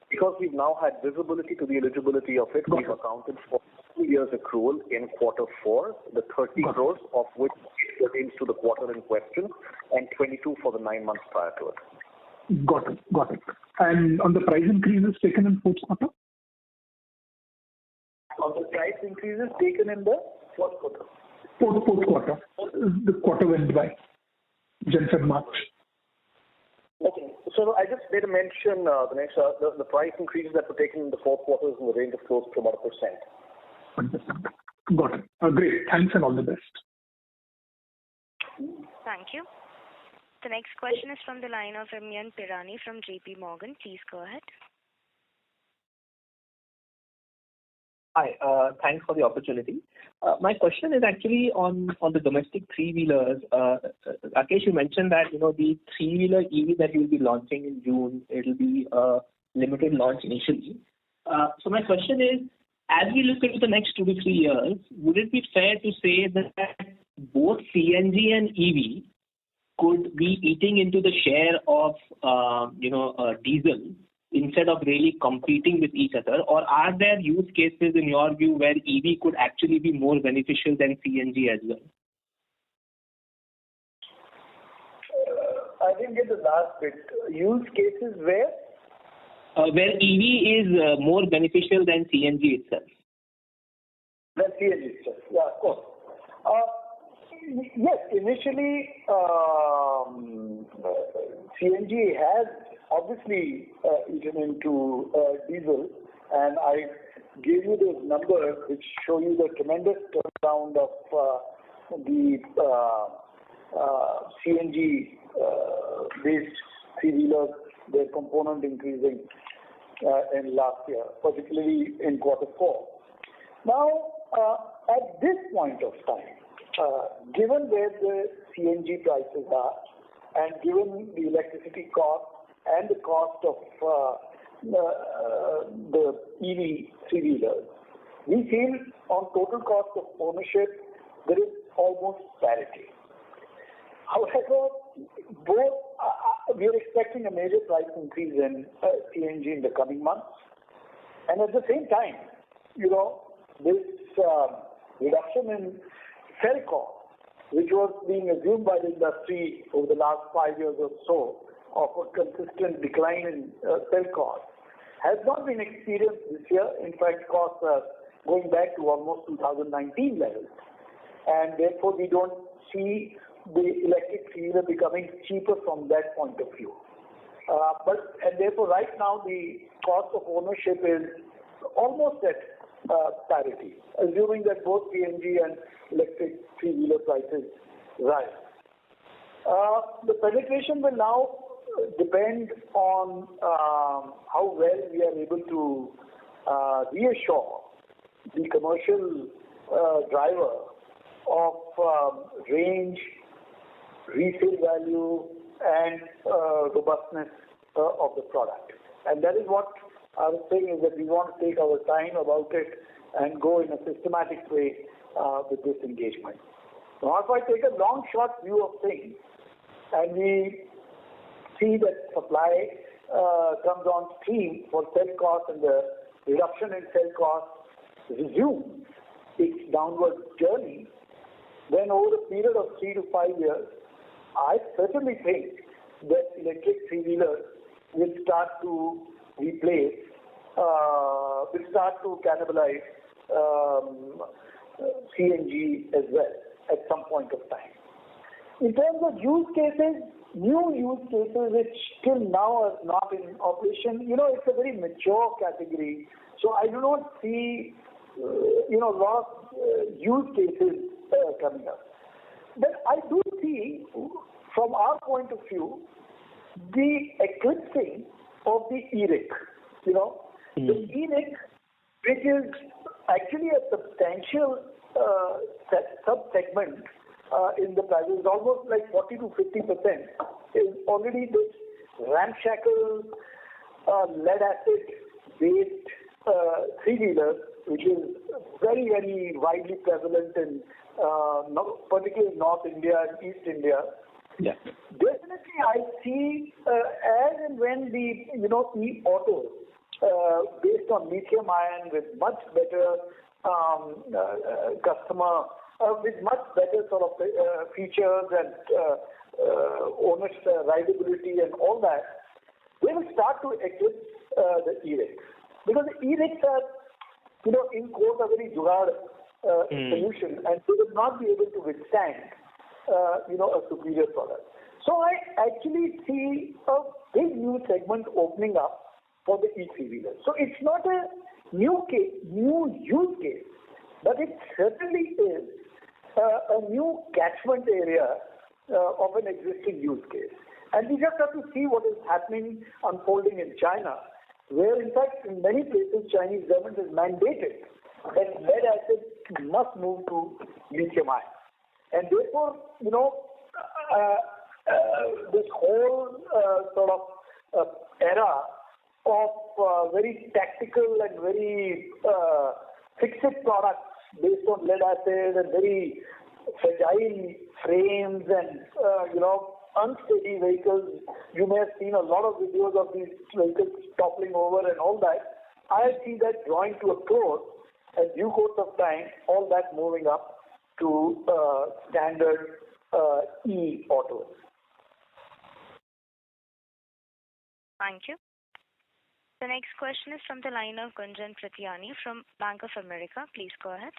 Because we've now had visibility to the eligibility of it, we've accounted for 2 years accrual in quarter 4, the 30 crores of which pertains to the quarter in question, and 22 for the 9 months prior to it. Got it. And on the price increases taken in fourth quarter? On the price increases taken in the fourth quarter. Fourth quarter. The quarter went by. January, March. Okay. So I just made a mention, Dinesh, the price increases that were taken in the fourth quarter is in the range of close to about 1%. Got it. Great. Thanks and all the best. Thank you. The next question is from the line of Amyan Pirani from JP Morgan. Please go ahead. Hi, thanks for the opportunity. My question is actually on the domestic three-wheelers. Rakesh, you mentioned that, the three-wheeler EV that you'll be launching in June, it'll be a limited launch initially. So my question is, as we look into the next 2 to 3 years, would it be fair to say that both CNG and EV could be eating into the share of, diesel instead of really competing with each other? Or are there use cases in your view where EV could actually be more beneficial than CNG as well? I didn't get the last bit. Use cases where? Where EV is more beneficial than CNG itself. Than CNG itself, yeah, of course. Yes, initially CNG has obviously eaten into diesel, and I gave you those numbers which show you the tremendous turnaround of the CNG based three-wheelers, their component increasing in last year, particularly in quarter 4. Now, at this point of time, given where the CNG prices are, and given the electricity cost and the cost of the EV three-wheelers, we feel on total cost of ownership, there is almost parity. However, both we are expecting a major price increase in CNG in the coming months, and at the same time, this reduction in cell cost, which was being assumed by the industry over the last 5 years or so, of a consistent decline in cell cost, has not been experienced this year. In fact, costs are going back to almost 2019 levels, and therefore we don't see the electric three-wheeler becoming cheaper from that point of view. And therefore, right now the cost of ownership is almost at parity, assuming that both CNG and electric three-wheeler prices rise. The penetration will now depend on how well we are able to reassure the commercial driver of range, resale value, and robustness of the product. And that is what I was saying, is that we want to take our time about it and go in a systematic way with this engagement. Now, if I take a long shot view of things and we see that supply comes on stream for cell cost and the reduction in cell cost resumes its downward journey, then over a period of 3 to 5 years, I certainly think that electric three-wheelers will start to replace, will start to cannibalize CNG as well at some point of time. In terms of use cases, new use cases which till now are not in operation, it's a very mature category. So I do not see, lot of use cases coming up. But I do see, from our point of view, the eclipsing of the e-rick. The e-rick, which is actually a substantial sub-segment in the prices, almost like 40 to 50%, is already this ramshackle lead-acid-based three-wheeler, which is very, very widely prevalent in particularly North India and East India. Yeah. Definitely, I see as and when the e-autos based on lithium ion with much better customer, with much better sort of features and ownership, rideability and all that, they will start to eclipse the e-ricks. Because the e-ricks are, in quote, a very jugaad solution, and they will not be able to withstand a superior product. So I actually see a big new segment opening up for the e-three-wheeler. So it's not a new use case, but it certainly is a new catchment area of an existing use case. And we just have to see what is happening, unfolding in China, where in fact in many places Chinese government has mandated that lead acid must move to lithium ion. And therefore, this whole sort of era of very tactical and very fixed products based on lead acid and very fragile frames and, unsteady vehicles. You may have seen a lot of videos of these vehicles toppling over and all that. I see that drawing to a close in due course of time, all that moving up to standard e-autos. Thank you. The next question is from the line of Gunjan Prithyani from Bank of America. Please go ahead.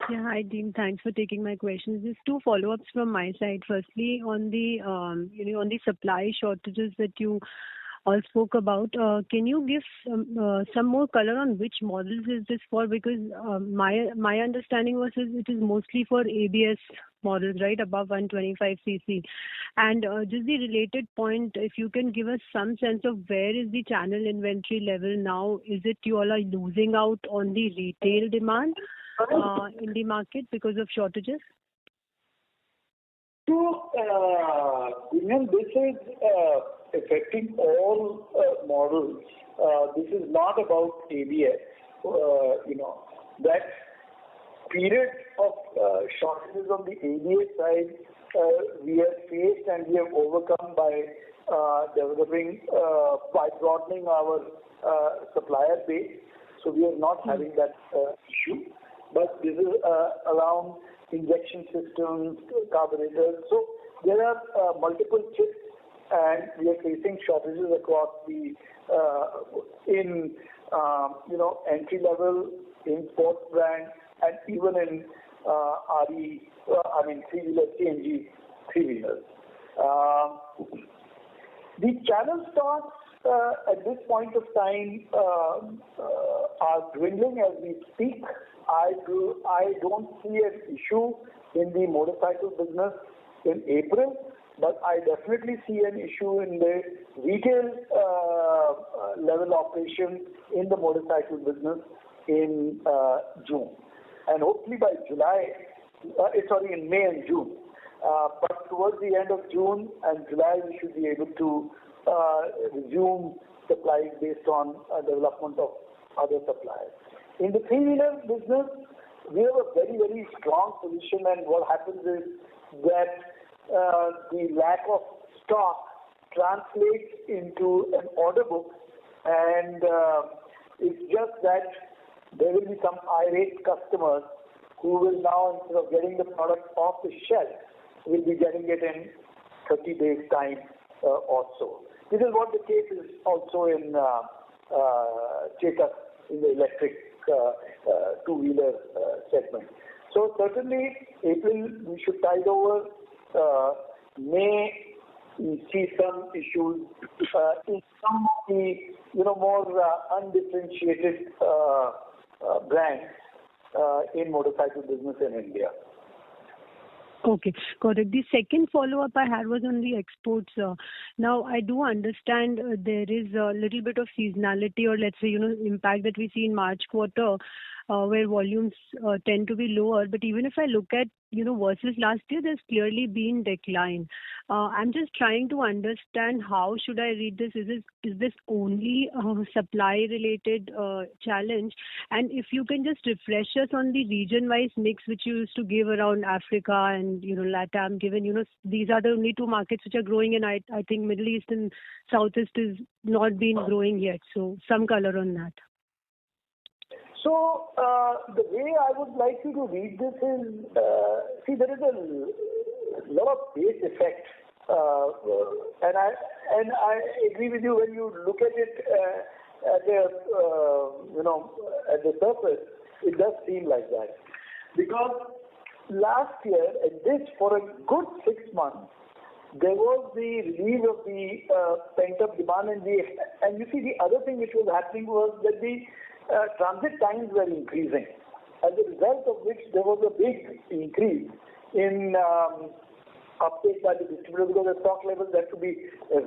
Yeah, hi, Dean. Thanks for taking my questions. Just two follow-ups from my side. Firstly, on the on the supply shortages that you all spoke about, can you give some more color on which models is this for? Because my understanding was it is mostly for ABS models, right, above 125 cc. And just the related point, if you can give us some sense of where is the channel inventory level now? Is it you all are losing out on the retail demand in the market because of shortages? So, this is affecting all models. This is not about ABS. That period of shortages on the ABS side we have faced and we have overcome by by broadening our supplier base. So we are not having that issue. But this is around injection systems, carburetors. So there are multiple chips, and we are facing shortages across the entry level, in sports brand, and even in three-wheeler CNG three-wheelers. The channel stocks at this point of time are dwindling as we speak. I don't see an issue in the motorcycle business in April, but I definitely see an issue in the retail level operation in the motorcycle business in June. And hopefully by in May and June. But towards the end of June and July, we should be able to resume supplies based on development of other suppliers. In the three-wheeler business, we have a very, very strong position, and what happens is that the lack of stock translates into an order book, and it's just that there will be some irate customers who will now, instead of getting the product off the shelf, will be getting it in 30 days' time or so. This is what the case is also in Chetak, in the electric two-wheeler segment. So certainly April we should tide over. May we see some issues in some of the more undifferentiated brands in motorcycle business in India. Okay, got it. The second follow-up I had was on the exports. Now, I do understand there is a little bit of seasonality, or let's say, impact that we see in March quarter, where volumes tend to be lower. But even if I look at, versus last year, there's clearly been decline. I'm just trying to understand how should I read this? Is this only a supply-related challenge? And if you can just refresh us on the region-wise mix which you used to give around Africa and LATAM, given these are the only two markets which are growing, and I think Middle East and Southeast is not been growing yet. So some color on that. So the way I would like you to read this is, see, there is a lot of base effect, and I agree with you when you look at it at the surface, it does seem like that, because last year at this, for a good 6 months, there was the release of the pent-up demand, and you see the other thing which was happening was that the transit times were increasing, as a result of which there was a big increase in uptake by the distributor, because the stock levels had to be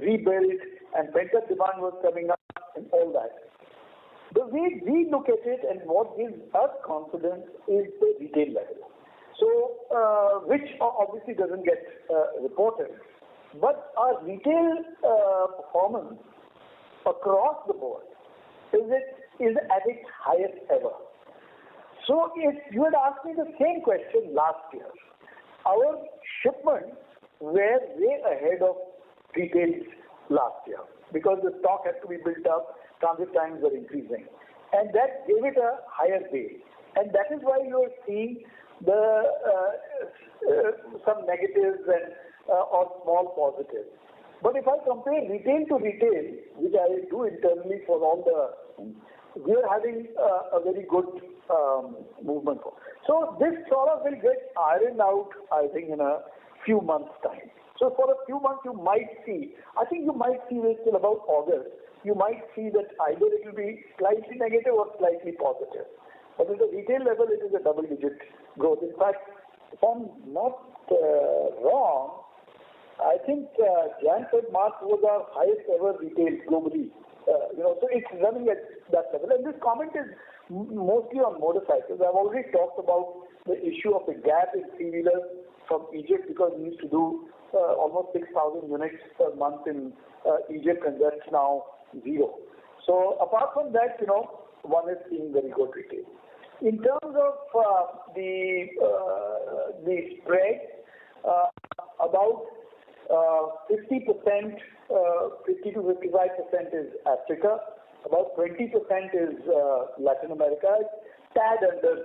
rebuilt and pent-up demand was coming up and all that. The way we look at it and what gives us confidence is the retail level. So, which obviously doesn't get reported, but our retail performance across the board is at its highest ever. So if you had asked me the same question last year, our shipments were way ahead of retails last year, because the stock had to be built up, transit times were increasing, and that gave it a higher base. And that is why you are seeing some negatives and or small positives. But if I compare retail to retail, which I do internally for all we are having a very good movement. So this sort of will get ironed out, I think, in a few months' time. So for a few months you might see, this till about August, you might see that either it will be slightly negative or slightly positive. But at the retail level, it is a double-digit growth. In fact, if I'm not wrong, I think Jan-Feb-March was our highest ever retail globally. So it's running at that level. And this comment is mostly on motorcycles. I've already talked about the issue of the gap in three-wheelers from Egypt, because we used to do almost 6,000 units per month in Egypt, and that's now zero. So apart from that, one is seeing very good retail. In terms of the spread, about 50%, 50 to 55% is Africa, about 20% is Latin America, tad under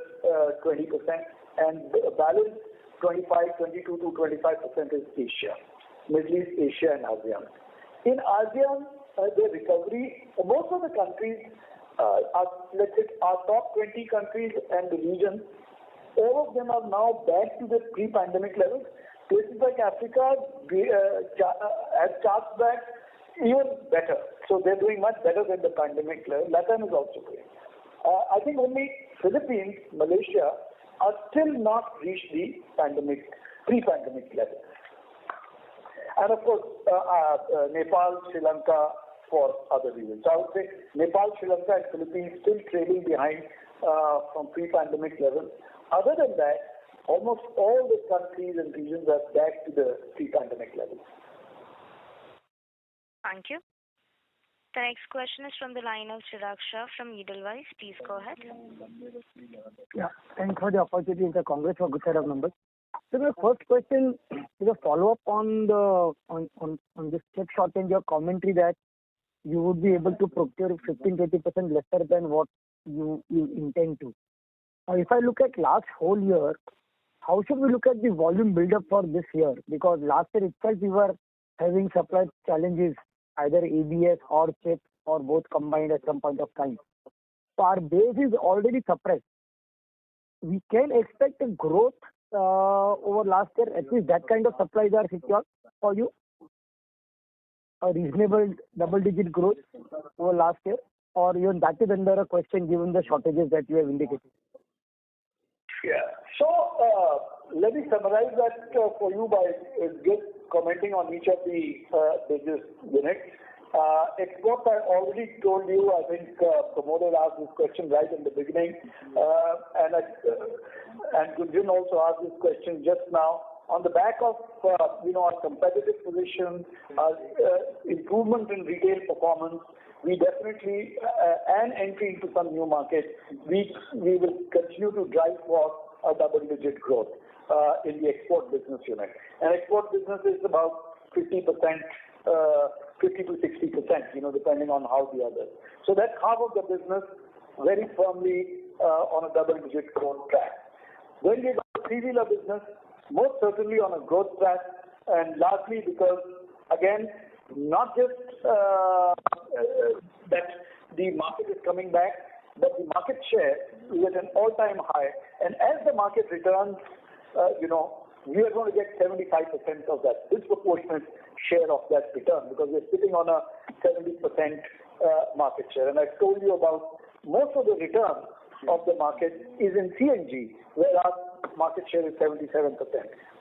20%, and the balance 22 to 25% is Asia, Middle East, Asia, and ASEAN. In ASEAN, the recovery, most of the countries, our top 20 countries and the region, all of them are now back to the pre-pandemic levels. Places like Africa has charged back even better. So they're doing much better than the pandemic level. Latin is also great. I think only Philippines, Malaysia are still not reached the pre-pandemic level. And of course, Nepal, Sri Lanka for other reasons. So I would say Nepal, Sri Lanka and Philippines still trailing behind from pre-pandemic levels. Other than that, almost all the countries and regions are back to the pre-pandemic levels. Thank you. The next question is from the line of Chirag Shah from Edelweiss. Please go ahead. Yeah, thanks for the opportunity and the congrats for good set of numbers. So my first question is a follow-up on this chip shortage, your commentary that you would be able to procure 15-20% lesser than what you intend to. Now, if I look at last whole year, how should we look at the volume build-up for this year? Because last year itself we were having supply challenges, either ABS or chips or both combined at some point of time. So our base is already suppressed. We can expect a growth over last year, at least that kind of supplies are secured for you? A reasonable double-digit growth over last year? Or even that is under a question given the shortages that you have indicated? Yeah. So let me summarize that for you by just commenting on each of the business units. Exports, I already told you, I think Pramod had asked this question right in the beginning, and Gunjan also asked this question just now. On the back of our competitive position, improvement in retail performance, we definitely and entry into some new markets, we will continue to drive for a double-digit growth in the export business unit. And export business is about 50%. 50 to 60%, depending on how the others. So that's half of the business very firmly on a double-digit growth track. When we go to three-wheeler business, most certainly on a growth track, and largely because, again, not just that the market is coming back, but the market share is at an all-time high. And as the market returns, we are going to get 75% of that, disproportionate share of that return, because we're sitting on a 70% market share. And I told you about most of the return of the market is in CNG, where our market share is 77%.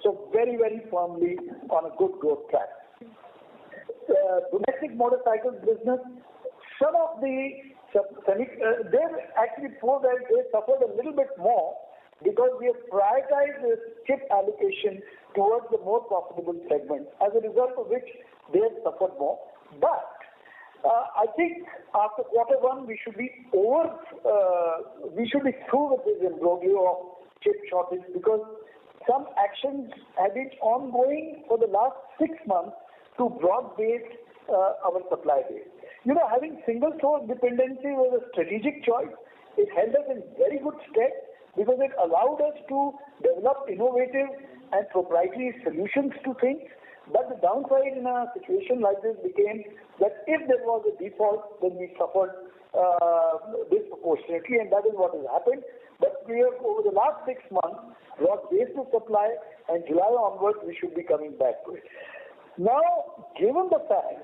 So very, very firmly on a good growth track. Domestic motorcycles business, some of they've actually proved that they suffered a little bit more because we have prioritized this chip allocation towards the more profitable segment, as a result of which they have suffered more. But I think after Q1 we should be through with this imbroglio of chip shortage, because some actions have been ongoing for the last 6 months to broad-base our supply base. Having single source dependency was a strategic choice. It held us in very good stead, because it allowed us to develop innovative and proprietary solutions to things. But the downside in a situation like this became that if there was a default, then we suffered disproportionately, and that is what has happened. But we have, over the last 6 months, brought base to supply, and July onwards we should be coming back to it. Now, given the fact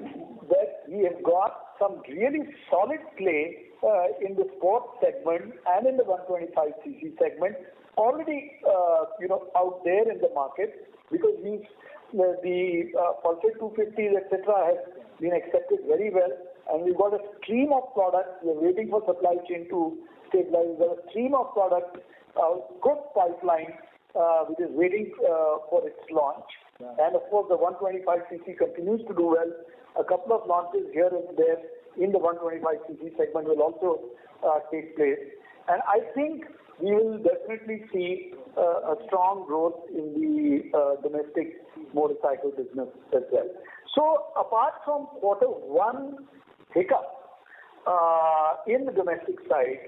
that we have got some really solid play in the sports segment and in the 125cc segment already out there in the market, because the Pulsar 250s, etc. has been accepted very well, and we've got a stream of products. We're waiting for supply chain to stabilize. There's a stream of products, good pipeline, which is waiting for its launch. And of course, the 125cc continues to do well. A couple of launches here and there in the 125cc segment will also take place. And I think we will definitely see a strong growth in the domestic motorcycle business as well. So apart from Q1 hiccup in the domestic side,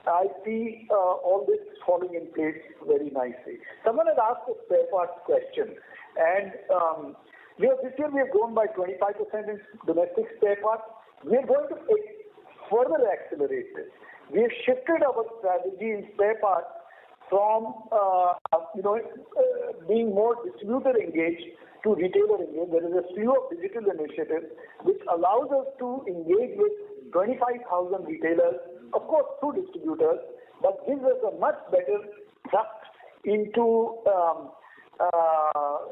I see all this falling in place very nicely. Someone had asked a spare parts question, and this year we have grown by 25% in domestic spare parts. We are going to further accelerate this. We have shifted our strategy in spare parts from being more distributor engaged to retailer engaged. There is a slew of digital initiatives which allows us to engage with 25,000 retailers, of course through distributors, but gives us a much better thrust into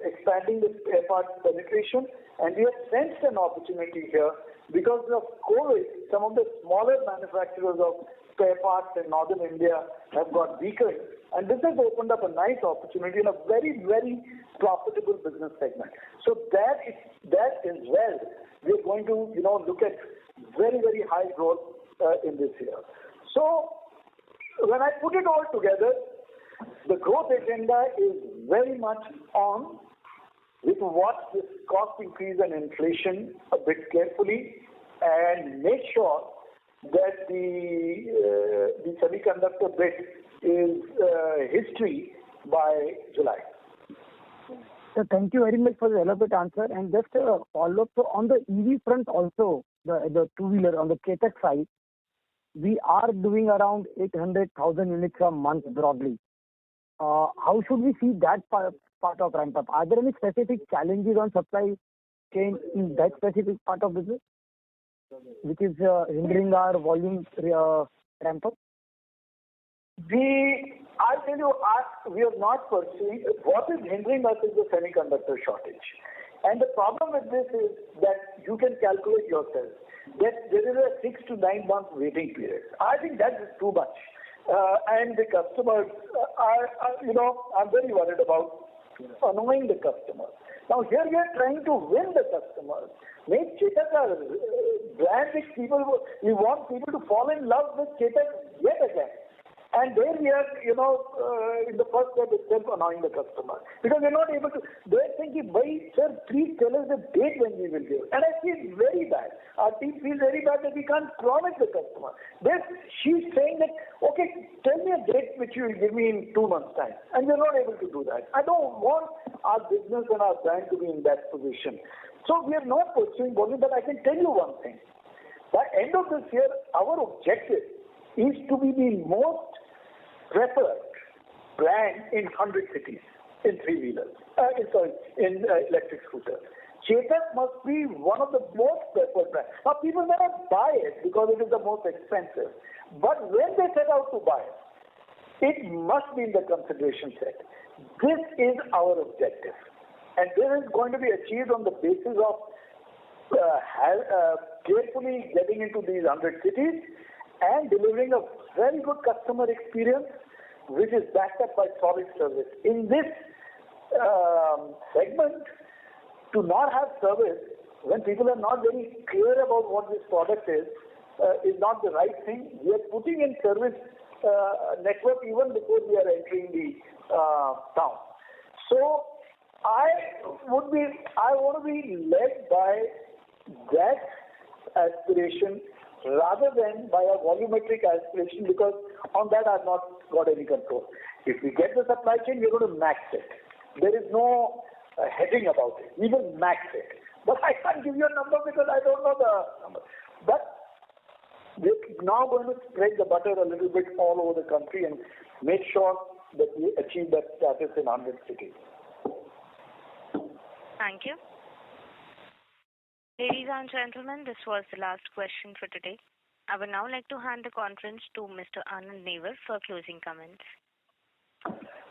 expanding the spare parts penetration. And we have sensed an opportunity here because of COVID. Some of the smaller manufacturers of spare parts in northern India have got weaker, and this has opened up a nice opportunity in a very, very profitable business segment. So that as well, we're going to, look at very, very high growth in this year. So when I put it all together, the growth agenda is very much on. We can watch this cost increase and inflation a bit carefully and make sure that the semiconductor bit is history by July. So thank you very much for the elaborate answer. And just a follow-up, so on the EV front also, the two-wheeler on the Chetak side, we are doing around 800,000 units a month broadly. How should we see that part of ramp up? Are there any specific challenges on supply chain in that specific part of business, which is hindering our volume ramp up? I'll tell you, we are not pursuing. What is hindering us is the semiconductor shortage. And the problem with this is that you can calculate yourself that there is a 6 to 9 month waiting period. I think that is too much. And the customers I'm very worried about annoying the customers. Now here we are trying to win the customers, make Chetak a brand which we want people to fall in love with Chetak yet again. And there we are, in the first step itself annoying the customer. Because we're not able to, they're thinking, sir, please tell us the date when we will give. And I feel very bad. Our team feels very bad that we can't promise the customer. She's saying that, okay, tell me a date which you will give me in 2 months' time. And we're not able to do that. I don't want our business and our brand to be in that position. So we are not pursuing volume, but I can tell you one thing. By end of this year, our objective is to be the most preferred brand in 100 cities in three-wheelers, in electric scooters. Chetak must be one of the most preferred brands. Now, people may not buy it because it is the most expensive, but when they set out to buy it must be in the consideration set. This is our objective, and this is going to be achieved on the basis of carefully getting into these 100 cities and delivering a very good customer experience, which is backed up by solid service. In this segment, to not have service when people are not very clear about what this product is not the right thing. We are putting in service network even before we are entering the town. So I want to be led by that aspiration rather than by a volumetric aspiration, because on that I've not got any control. If we get the supply chain, we're going to max it. There is no hedging about it. We will max it. But I can't give you a number because I don't know the number. But we're now going to spread the butter a little bit all over the country and make sure that we achieve that status in 100 cities. Thank you. Ladies and gentlemen, this was the last question for today. I would now like to hand the conference to Mr. Anand Newar for closing comments.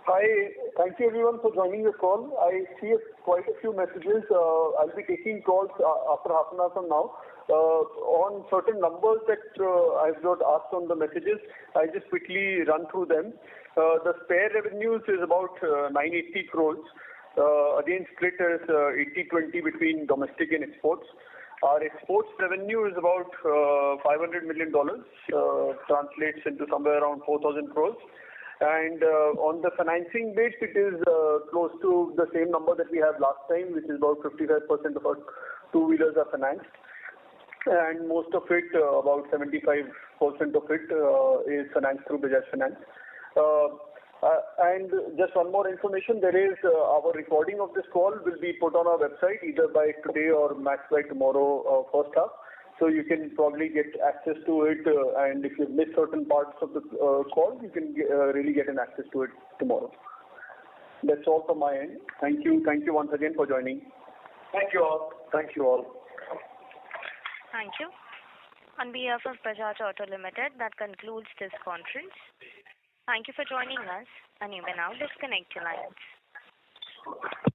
Hi, thank you everyone for joining the call. I see quite a few messages. I'll be taking calls after half an hour from now. On certain numbers that I've not asked on the messages, I just quickly run through them. The spare revenues is about 980 crores. Again, split as 80-20 between domestic and exports. Our exports revenue is about $500 million, translates into somewhere around 4,000 crores. And on the financing bit, it is close to the same number that we had last time, which is about 55% of our two-wheelers are financed. And most of it, about 75% of it is financed through Bajaj Finance. And just one more information, there is our recording of this call will be put on our website either by today or max by tomorrow first half. So you can probably get access to it, and if you miss certain parts of the call, you can really get an access to it tomorrow. That's all from my end. Thank you once again for joining. Thank you all. Thank you. On behalf of Bajaj Auto Limited, that concludes this conference. Thank you for joining us, and you may now disconnect your lines.